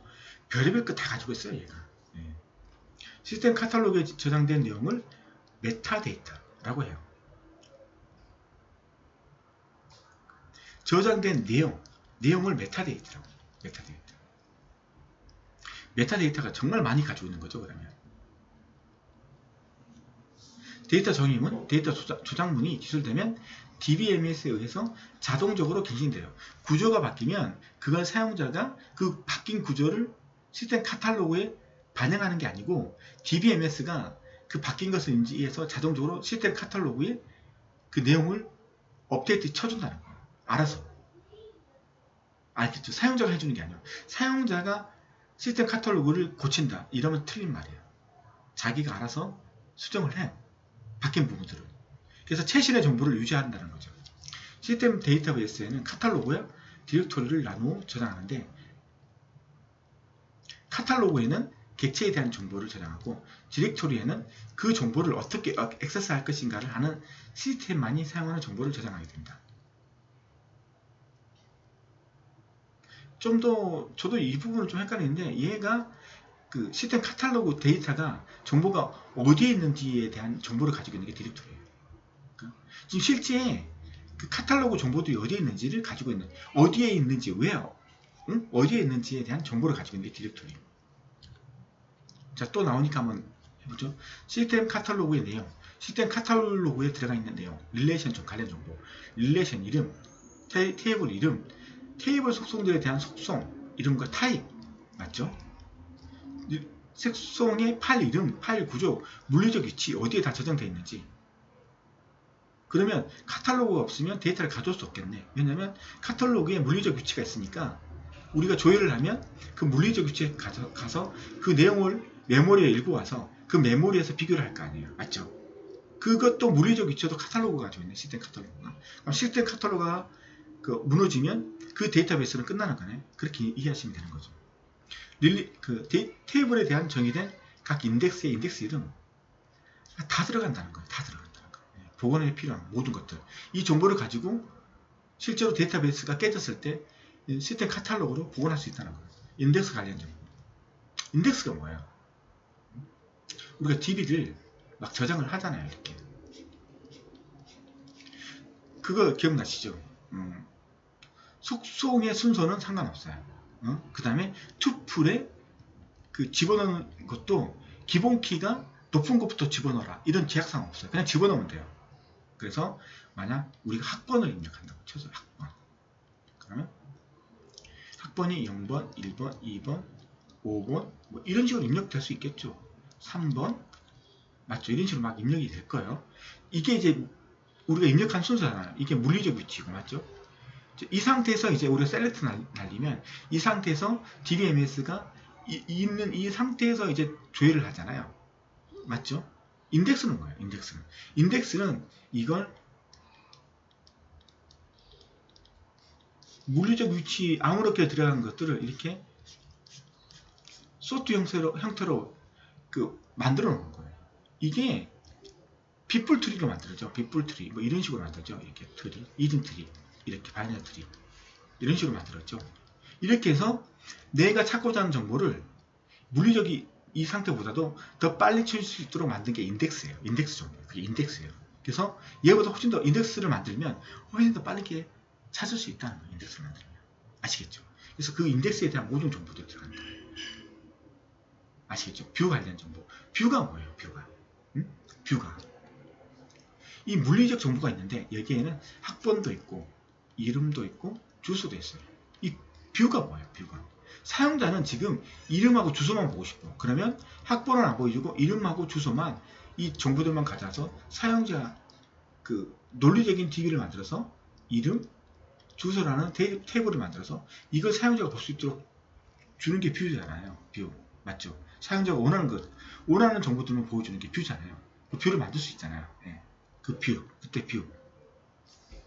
별의별 거 다 가지고 있어요, 얘가. 예. 시스템 카탈로그에 저장된 내용을 메타데이터라고 해요. 저장된 내용을 메타데이터라고 해요. 메타데이터가 정말 많이 가지고 있는 거죠, 그러면. 데이터 정의문, 데이터 저장문이 기술되면 DBMS에 의해서 자동적으로 갱신돼요. 구조가 바뀌면 그걸 사용자가 그 바뀐 구조를 시스템 카탈로그에 반영하는 게 아니고 DBMS가 그 바뀐 것을 인지해서 자동적으로 시스템 카탈로그에 그 내용을 업데이트 쳐준다는 거예요. 알아서. 알겠죠? 사용자가 해주는 게 아니에요. 사용자가 시스템 카탈로그를 고친다. 이러면 틀린 말이에요. 자기가 알아서 수정을 해. 바뀐 부분들을. 그래서 최신의 정보를 유지한다는 거죠. 시스템 데이터베이스에는 카탈로그와 디렉토리를 나누어 저장하는데 카탈로그에는 객체에 대한 정보를 저장하고 디렉토리에는 그 정보를 어떻게 액세스할 것인가를 하는 시스템만이 사용하는 정보를 저장하게 됩니다. 좀 더 저도 이 부분을 좀 헷갈리는데 얘가 그 시스템 카탈로그 데이터가 정보가 어디에 있는지에 대한 정보를 가지고 있는 게 디렉토리예요. 지금 실제 그 카탈로그 정보들이 어디에 있는지를 가지고 있는 어디에 있는지 왜요? 응? 어디에 있는지에 대한 정보를 가지고 있는 게 디렉토리. 자, 또 나오니까 한번 해보죠. 시스템 카탈로그의 내용. 시스템 카탈로그에 들어가 있는 내용. 릴레이션 좀 관련 정보. 릴레이션 이름, 테이블 이름, 테이블 속성들에 대한 속성, 이름과 타입. 맞죠? 색송의 파일 이름, 파일 구조, 물리적 위치, 어디에 다 저장되어 있는지. 그러면 카탈로그가 없으면 데이터를 가져올 수 없겠네. 왜냐면 카탈로그에 물리적 위치가 있으니까 우리가 조회를 하면 그 물리적 위치에 가서 그 내용을 메모리에 읽어와서 그 메모리에서 비교를 할 거 아니에요. 맞죠? 그것도 물리적 위치도 카탈로그가 가지고 있네. 시스템 카탈로그가. 그럼 시스템 카탈로그가 무너지면 그 데이터베이스는 끝나는 거네. 그렇게 이해하시면 되는 거죠. 테이블에 대한 정의된 각 인덱스의 인덱스 이름 다 들어간다는 거예요. 다 들어간다는 거예요. 복원에 필요한 모든 것들. 이 정보를 가지고 실제로 데이터베이스가 깨졌을 때 시스템 카탈로그로 복원할 수 있다는 거예요. 인덱스 관련 정보. 인덱스가 뭐예요? 우리가 DB를 막 저장을 하잖아요. 이렇게. 그거 기억나시죠? 속성의 순서는 상관없어요. 그 다음에 투풀에 그 집어넣는 것도 기본 키가 높은 것부터 집어넣어라. 이런 제약사항 없어요. 그냥 집어넣으면 돼요. 그래서 만약 우리가 학번을 입력한다고 쳐서 학번. 그러면 학번이 0번, 1번, 2번, 5번 뭐 이런 식으로 입력될 수 있겠죠. 3번 맞죠? 이런 식으로 막 입력이 될 거예요. 이게 이제 우리가 입력한 순서잖아요. 이게 물리적 위치고 맞죠? 이 상태에서 이제 우리가 셀렉트 날리면 이 상태에서 DBMS가 있는 이 상태에서 이제 조회를 하잖아요. 맞죠? 인덱스는 뭐예요? 인덱스는 이걸 물리적 위치 아무렇게 들어간 것들을 이렇게 소트 형태로 만들어 놓은 거예요. 이게 빗불 트리로 만들어져. 빗불 트리 뭐 이런 식으로 만들죠. 이렇게 트리, 이든 트리, 이렇게 바이너리 트리 이런 식으로 만들었죠. 이렇게 해서 내가 찾고자 하는 정보를 물리적 이 상태보다도 더 빨리 찾을 수 있도록 만든 게 인덱스예요. 인덱스 정보. 그게 인덱스예요. 그래서 얘보다 훨씬 더 인덱스를 만들면 훨씬 더 빠르게 찾을 수 있다는 거예요. 인덱스를 만들면. 아시겠죠? 그래서 그 인덱스에 대한 모든 정보들이 들어간다. 아시겠죠? 뷰 관련 정보. 뷰가 뭐예요? 뷰가. 응? 뷰가. 이 물리적 정보가 있는데 여기에는 학번도 있고 이름도 있고 주소도 있어요. 이 뷰가 뭐예요? 뷰가. 사용자는 지금 이름하고 주소만 보고 싶어. 그러면 학번은 안 보여주고 이름하고 주소만 이 정보들만 가져와서 사용자 논리적인 DB를 만들어서 이름, 주소라는 테이블을 만들어서 이걸 사용자가 볼 수 있도록 주는 게 뷰잖아요. 뷰. 맞죠? 사용자가 원하는 정보들만 보여주는 게 뷰잖아요. 그 뷰를 만들 수 있잖아요. 네. 그 뷰. 그때 뷰.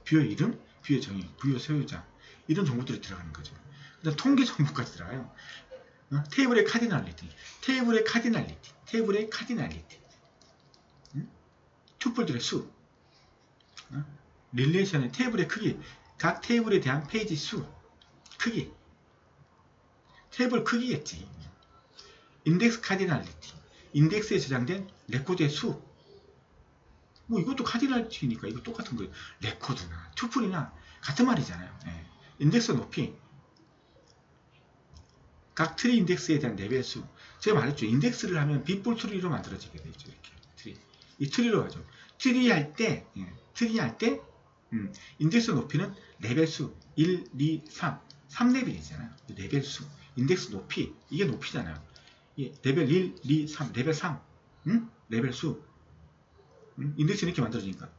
뷰의 이름, 뷰의 정의, 뷰의 소유자. 이런 정보들이 들어가는 거죠. 그다음 통계 정보까지 들어가요. 테이블의 카디널리티, 투플들의 수, 릴레이션의 테이블의 크기, 각 테이블에 대한 페이지 수, 크기, 테이블 크기겠지. 인덱스 카디널리티, 인덱스에 저장된 레코드의 수. 뭐 이것도 카디널리티니까 이거 똑같은 거예요. 레코드나 투플이나 같은 말이잖아요. 네. 인덱스 높이, 각 트리 인덱스에 대한 레벨 수. 제가 말했죠. 인덱스를 하면 빗볼 트리로 만들어지게 되죠. 이렇게 트리. 이 트리로 하죠. 트리 할 때 인덱스 높이는 레벨 수 1, 2, 3. 3레벨이잖아요. 레벨 수. 인덱스 높이. 이게 높이잖아요. 레벨 1, 2, 3. 레벨 3. 레벨 수. 인덱스 이렇게 만들어지니까.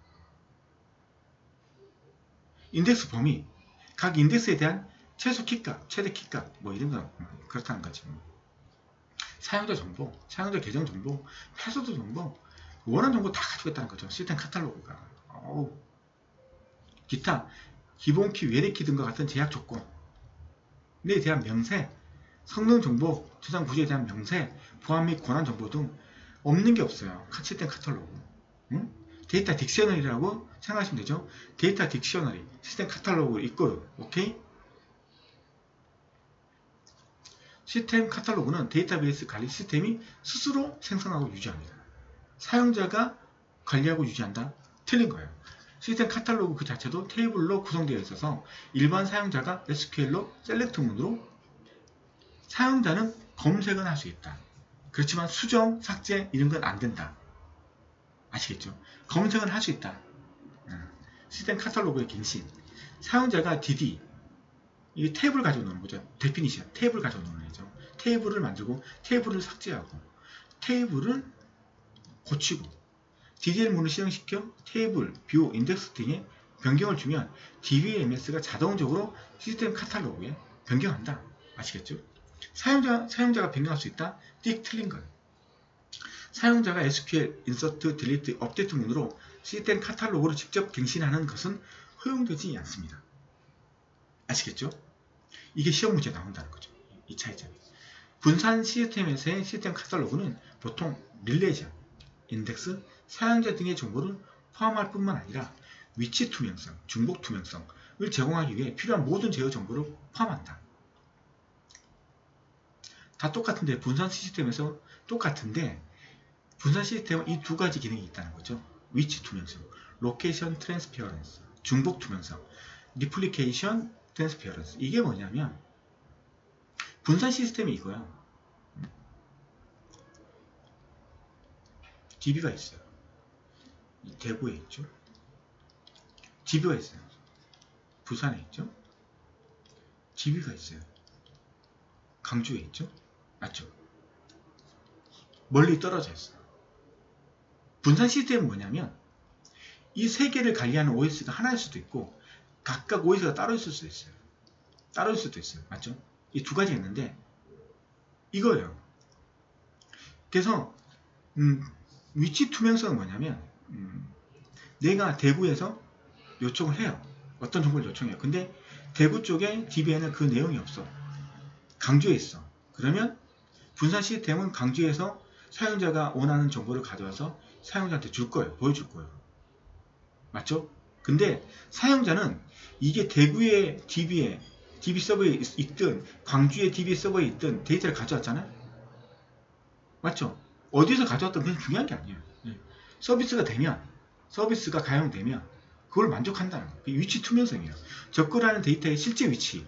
인덱스 범위. 각 인덱스에 대한 최소 키값, 최대 키값, 뭐 이런 거 그렇다는 거지. 사용자 정보, 사용자 계정 정보, 패스워드 정보, 원하는 정보 다 가지고 있다는 거죠. 시스템 카탈로그가. 기타, 기본 키, 외래 키 등과 같은 제약 조건에 대한 명세, 성능 정보, 저장 구조에 대한 명세, 보안 및 권한 정보 등 없는 게 없어요. 시스템 카탈로그. 데이터 딕셔너리라고 생각하시면 되죠. 데이터 딕셔너리, 시스템 카탈로그를 이끌어. 오케이? 시스템 카탈로그는 데이터베이스 관리 시스템이 스스로 생성하고 유지합니다. 사용자가 관리하고 유지한다? 틀린 거예요. 시스템 카탈로그 그 자체도 테이블로 구성되어 있어서 일반 사용자가 SQL로 셀렉트 문으로 사용자는 검색은 할 수 있다. 그렇지만 수정, 삭제 이런 건 안 된다. 아시겠죠? 검색은 할 수 있다. 시스템 카탈로그의 갱신. 사용자가 DD, 이 탭을 가지고 노는 거죠. 데피니션, 탭을 가지고 노는 거죠. 테이블을 만들고 테이블을 삭제하고 테이블을 고치고 DDL 문을 실행시켜 테이블, 뷰, 인덱스 등의 변경을 주면 DBMS가 자동적으로 시스템 카탈로그에 변경한다. 아시겠죠? 사용자가 변경할 수 있다. 띡 틀린 것. 사용자가 SQL, 인서트, 딜리트, 업데이트 문으로 시스템 카탈로그를 직접 갱신하는 것은 허용되지 않습니다. 아시겠죠? 이게 시험 문제에 나온다는 거죠. 이 차이점이. 분산 시스템에서의 시스템 카탈로그는 보통 릴레이션, 인덱스, 사용자 등의 정보를 포함할 뿐만 아니라 위치 투명성, 중복 투명성을 제공하기 위해 필요한 모든 제어 정보를 포함한다. 다 똑같은데 분산 시스템에서 똑같은데 분산 시스템은 이 두 가지 기능이 있다는 거죠. 위치 투명성, 로케이션 트랜스페어런스, 중복 투명성, 리플리케이션 트랜스페어런스. 이게 뭐냐면 분산 시스템이 이거야. DB가 있어요. 대구에 있죠. DB가 있어요. 부산에 있죠. DB가 있어요. 강주에 있죠. 맞죠? 멀리 떨어져 있어요. 분산 시스템은 뭐냐면 이 세 개를 관리하는 OS가 하나일 수도 있고 각각 OS가 따로 있을 수도 있어요. 따로 있을 수도 있어요. 맞죠? 이 두 가지가 있는데 이거예요. 그래서 위치 투명성은 뭐냐면 내가 대구에서 요청을 해요. 어떤 정보를 요청해요. 근데 대구 쪽에 DB에는 그 내용이 없어. 강주에 있어. 그러면 분산 시스템은 강주에서 사용자가 원하는 정보를 가져와서 사용자한테 줄 거예요. 보여줄 거예요. 맞죠? 근데 사용자는 이게 대구의 DB 서버에 있든 광주의 DB 서버에 있든 데이터를 가져왔잖아요. 맞죠? 어디서 가져왔든 그게 중요한 게 아니에요. 서비스가 되면, 서비스가 가용되면 그걸 만족한다는 거예요. 위치 투명성이에요. 접근하는 데이터의 실제 위치.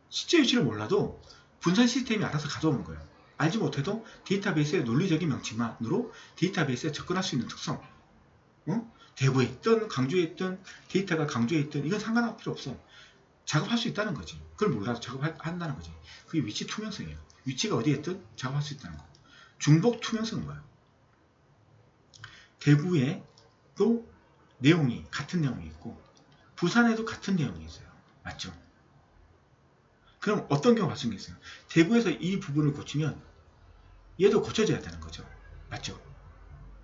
실제 위치를 몰라도 분산 시스템이 알아서 가져오는 거예요. 알지 못해도 데이터베이스의 논리적인 명칭만으로 데이터베이스에 접근할 수 있는 특성. 대구에 있든 강주에 있든 데이터가 강주에 있든 이건 상관할 필요 없어. 작업할 수 있다는 거지. 그걸 몰라도 작업한다는 거지. 그게 위치 투명성이에요. 위치가 어디에 있든 작업할 수 있다는 거. 중복 투명성은 뭐야? 대구에도 내용이 같은 내용이 있고 부산에도 같은 내용이 있어요. 맞죠? 그럼 어떤 경우가 발생했어요? 대구에서 이 부분을 고치면 얘도 고쳐져야 되는 거죠. 맞죠?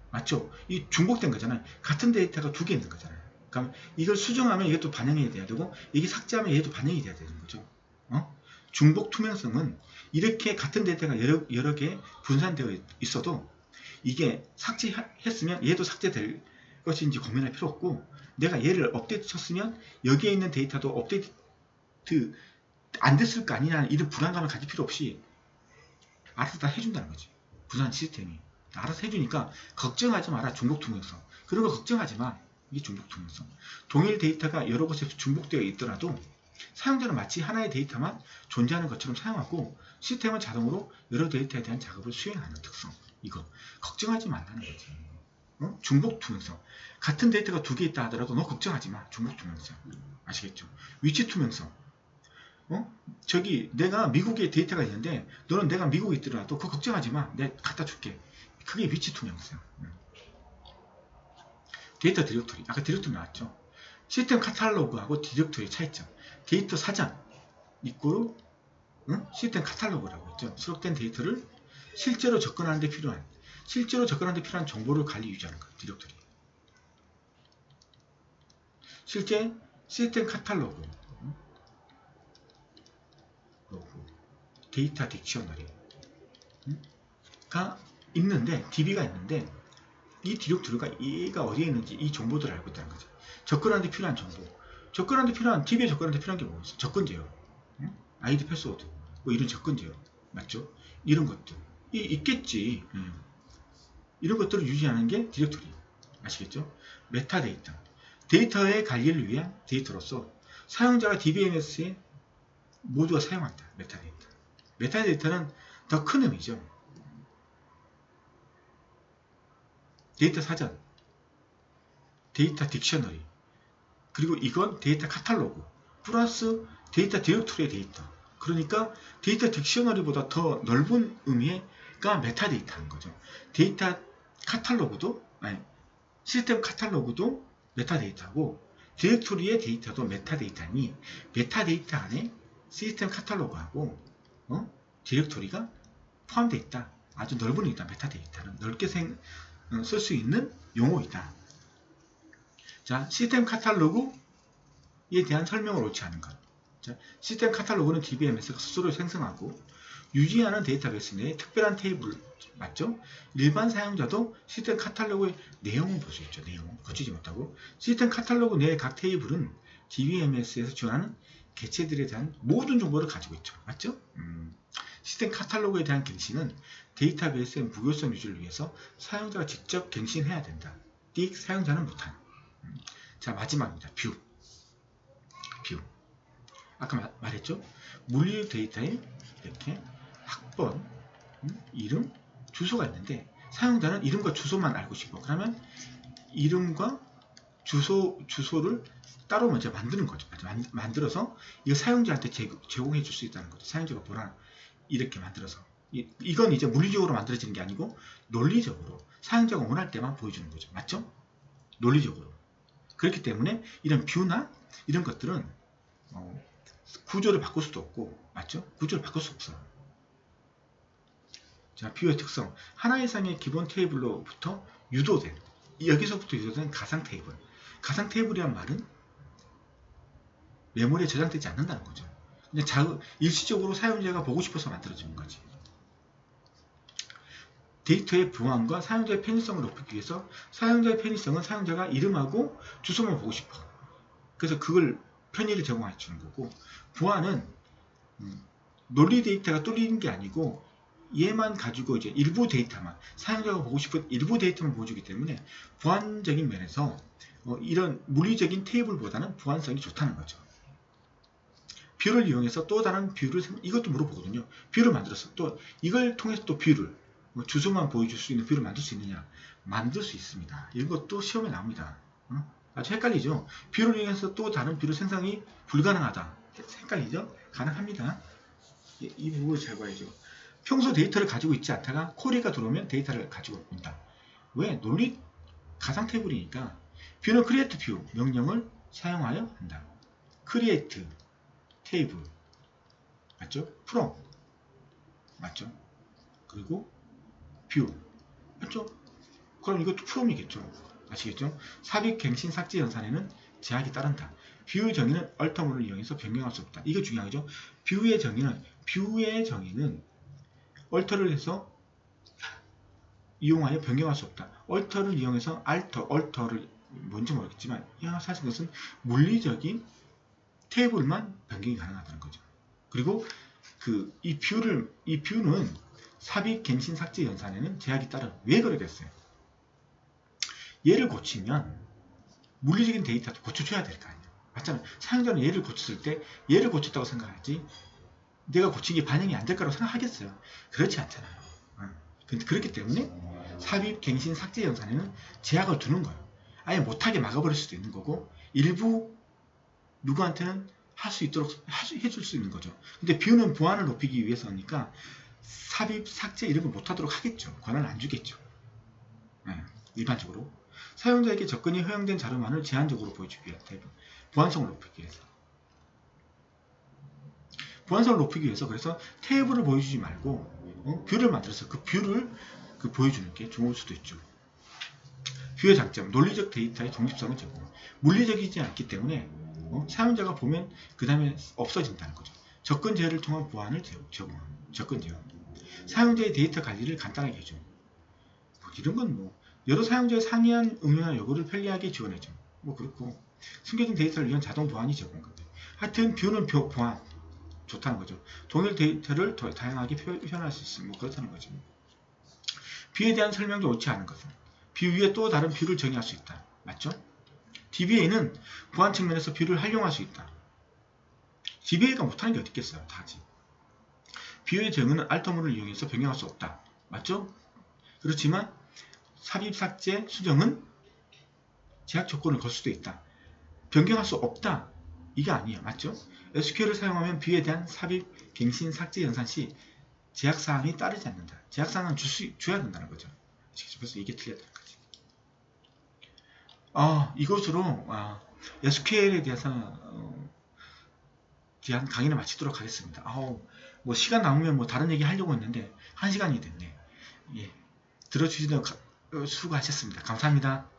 맞죠? 이 중복된 거잖아요. 같은 데이터가 두 개 있는 거잖아요. 그럼 이걸 수정하면 이것도 반영이 돼야 되고 이게 삭제하면 얘도 반영이 돼야 되는 거죠. 중복 투명성은 이렇게 같은 데이터가 여러 개 분산되어 있어도 이게 삭제했으면 얘도 삭제될 것인지 고민할 필요 없고 내가 얘를 업데이트 쳤으면 여기에 있는 데이터도 업데이트 안 됐을 거 아니냐는 이런 불안감을 가질 필요 없이 알아서 다 해준다는 거지. 분산 시스템이 알아서 해주니까 걱정하지 마라. 중복 투명성. 그런 거 걱정하지 마. 이게 중복 투명성. 동일 데이터가 여러 곳에 중복되어 있더라도 사용자는 마치 하나의 데이터만 존재하는 것처럼 사용하고 시스템은 자동으로 여러 데이터에 대한 작업을 수행하는 특성. 이거 걱정하지 말라는 거지. 중복 투명성. 같은 데이터가 두 개 있다 하더라도 너 걱정하지 마. 중복 투명성. 아시겠죠? 위치 투명성. 저기 내가 미국에 데이터가 있는데 너는 내가 미국에 있더라도 그거 걱정하지 마. 내가 갖다 줄게. 그게 위치 투명성. 데이터 디렉토리. 아까 디렉토리 나왔죠. 시스템 카탈로그하고 디렉토리 차이점. 데이터 사전 이꼬르 시스템 카탈로그라고 했죠. 수록된 데이터를 실제로 접근하는 데 필요한 정보를 관리 유지하는 것. 디렉토리. 실제 시스템 카탈로그 데이터 딕셔너리가 있는데 DB가 있는데 이 디렉토리가 얘가 어디에 있는지 이 정보들을 알고 있다는 거죠. 접근하는 데 필요한 정보. DB에 접근하는 데 필요한 게 뭐겠어? 접근 제어. 아이디 패스워드. 뭐 이런 접근 제어. 맞죠? 이런 것들. 있겠지. 이런 것들을 유지하는 게 디렉토리. 아시겠죠? 메타데이터. 데이터의 관리를 위한 데이터로서 사용자가 DBMS에 모두가 사용한다. 메타데이터. 메타데이터는 더 큰 의미죠. 데이터 사전, 데이터 딕셔너리, 그리고 이건 데이터 카탈로그 플러스 데이터 디렉토리의 데이터. 그러니까 데이터 딕셔너리보다 더 넓은 의미가 메타데이터인 거죠. 데이터 카탈로그도 시스템 카탈로그도 메타데이터고 디렉토리의 데이터도 메타데이터니 메타데이터 안에 시스템 카탈로그하고 디렉토리가 포함되어 있다. 아주 넓은 의미다. 메타데이터는 넓게 쓸 수 있는 용어이다. 자, 시스템 카탈로그에 대한 설명을 옳지 않은 것. 자, 시스템 카탈로그는 DBMS가 스스로 생성하고 유지하는 데이터베이스 내에 특별한 테이블, 맞죠? 일반 사용자도 시스템 카탈로그의 내용을 볼 수 있죠. 내용 거치지 못하고 시스템 카탈로그 내의 각 테이블은 DBMS에서 지원하는 개체들에 대한 모든 정보를 가지고 있죠. 맞죠? 시스템 카탈로그에 대한 갱신은 데이터베이스의 무결성 유지를 위해서 사용자가 직접 갱신해야 된다. 띡 사용자는 못하는. 자, 마지막입니다. 뷰. 아까 말했죠? 물리 데이터에 이렇게 학번, 이름, 주소가 있는데 사용자는 이름과 주소만 알고 싶어. 그러면 이름과 주소를 따로 먼저 만드는 거죠. 만들어서 이거 사용자한테 제공해 줄 수 있다는 거죠. 사용자가 보라 이렇게 만들어서. 이건 이제 물리적으로 만들어지는 게 아니고 논리적으로 사용자가 원할 때만 보여주는 거죠. 맞죠? 논리적으로. 그렇기 때문에 이런 뷰나 이런 것들은 구조를 바꿀 수도 없고, 맞죠? 구조를 바꿀 수 없어요. 자, 뷰의 특성. 하나 이상의 기본 테이블로부터 유도된, 여기서부터 유도된 가상 테이블. 가상 테이블이란 말은 메모리에 저장되지 않는다는 거죠. 그냥 일시적으로 사용자가 보고 싶어서 만들어지는 거지. 데이터의 보안과 사용자의 편의성을 높이기 위해서 사용자의 편의성은 사용자가 이름하고 주소만 보고 싶어. 그래서 그걸 편의를 제공해 주는 거고, 보안은 논리 데이터가 뚫리는 게 아니고 얘만 가지고 이제 일부 데이터만 사용자가 보고 싶은 일부 데이터만 보여주기 때문에 보안적인 면에서 이런 물리적인 테이블보다는 보안성이 좋다는 거죠. 뷰를 이용해서 또 다른 뷰를 이것도 물어보거든요. 뷰를 만들어서 또 이걸 통해서 또 뷰를 주소만 보여줄 수 있는 뷰를 만들 수 있느냐? 만들 수 있습니다. 이런 것도 시험에 나옵니다. 아주 헷갈리죠? 뷰를 이용해서 또 다른 뷰를 생성이 불가능하다. 헷갈리죠? 가능합니다. 이 부분을 잘 봐야죠. 평소 데이터를 가지고 있지 않다가 쿼리가 들어오면 데이터를 가지고 온다. 왜? 논리 가상 테이블이니까 뷰는 create 뷰 명령을 사용하여 한다. create 테이블 맞죠? from 맞죠? 그리고 뷰 맞죠? 그럼 이것도 from이겠죠? 아시겠죠? 삽입, 갱신, 삭제 연산에는 제약이 따른다. 뷰의 정의는 얼터물을 이용해서 변경할 수 없다. 이게 중요하죠? 뷰의 정의는 얼터를 해서 이용하여 변경할 수 없다. 얼터를 이용해서 얼터를 뭔지 모르겠지만 사실 그것은 물리적인 테이블만 변경이 가능하다는 거죠. 그리고 이 뷰는 삽입, 갱신, 삭제 연산에는 제약이 따른. 왜 그래 됐어요? 얘를 고치면 물리적인 데이터도 고쳐줘야 될 거 아니에요. 맞잖아요. 사용자는 얘를 고쳤을 때 얘를 고쳤다고 생각하지 내가 고친 게 반영이 안 될 거라고 생각하겠어요. 그렇지 않잖아요. 그렇기 때문에 삽입, 갱신, 삭제 연산에는 제약을 두는 거예요. 아예 못하게 막아버릴 수도 있는 거고 일부 누구한테는 할 수 있도록 해줄 수 있는 거죠. 근데 뷰는 보안을 높이기 위해서니까 삽입, 삭제 이런 거 못하도록 하겠죠. 권한을 안 주겠죠. 일반적으로 사용자에게 접근이 허용된 자료만을 제한적으로 보여주기 위해 보안성을 높이기 위해서 그래서 테이블을 보여주지 말고 뷰를 만들어서 그 뷰를 보여주는 게 좋을 수도 있죠. 뷰의 장점, 논리적 데이터의 독립성을 제공. 물리적이지 않기 때문에 사용자가 보면 그 다음에 없어진다는 거죠. 접근 제어를 통한 보안을 제공합니다. 접근 제어. 사용자의 데이터 관리를 간단하게 해줘. 이런 건 여러 사용자의 상이한 응용이나 요구를 편리하게 지원해줘. 그렇고 숨겨진 데이터를 위한 자동 보안이 제공한 건데. 하여튼 뷰는 보안 좋다는 거죠. 동일 데이터를 더 다양하게 표현할 수 있으면 그렇다는 거죠. 뷰에 대한 설명도 옳지 않은 것은 뷰 위에 또 다른 뷰를 정의할 수 있다. 맞죠? DBA는 보안 측면에서 뷰를 활용할 수 있다. DBA가 못하는 게 어디 있겠어요. 다 하지. 비율의 경우는 알터문을 이용해서 변경할 수 없다. 맞죠? 그렇지만 삽입, 삭제, 수정은 제약 조건을 걸 수도 있다. 변경할 수 없다. 이게 아니에요. 맞죠? SQL을 사용하면 뷰에 대한 삽입, 갱신, 삭제 연산 시 제약사항이 따르지 않는다. 제약사항은 줘야 된다는 거죠. 그래서 이게 틀렸다는 거지. 이것으로 SQL에 대해서 대한 강의를 마치도록 하겠습니다. 뭐 시간 남으면 뭐 다른 얘기 하려고 했는데 1시간이 됐네. 예. 들어주시는 수고하셨습니다. 감사합니다.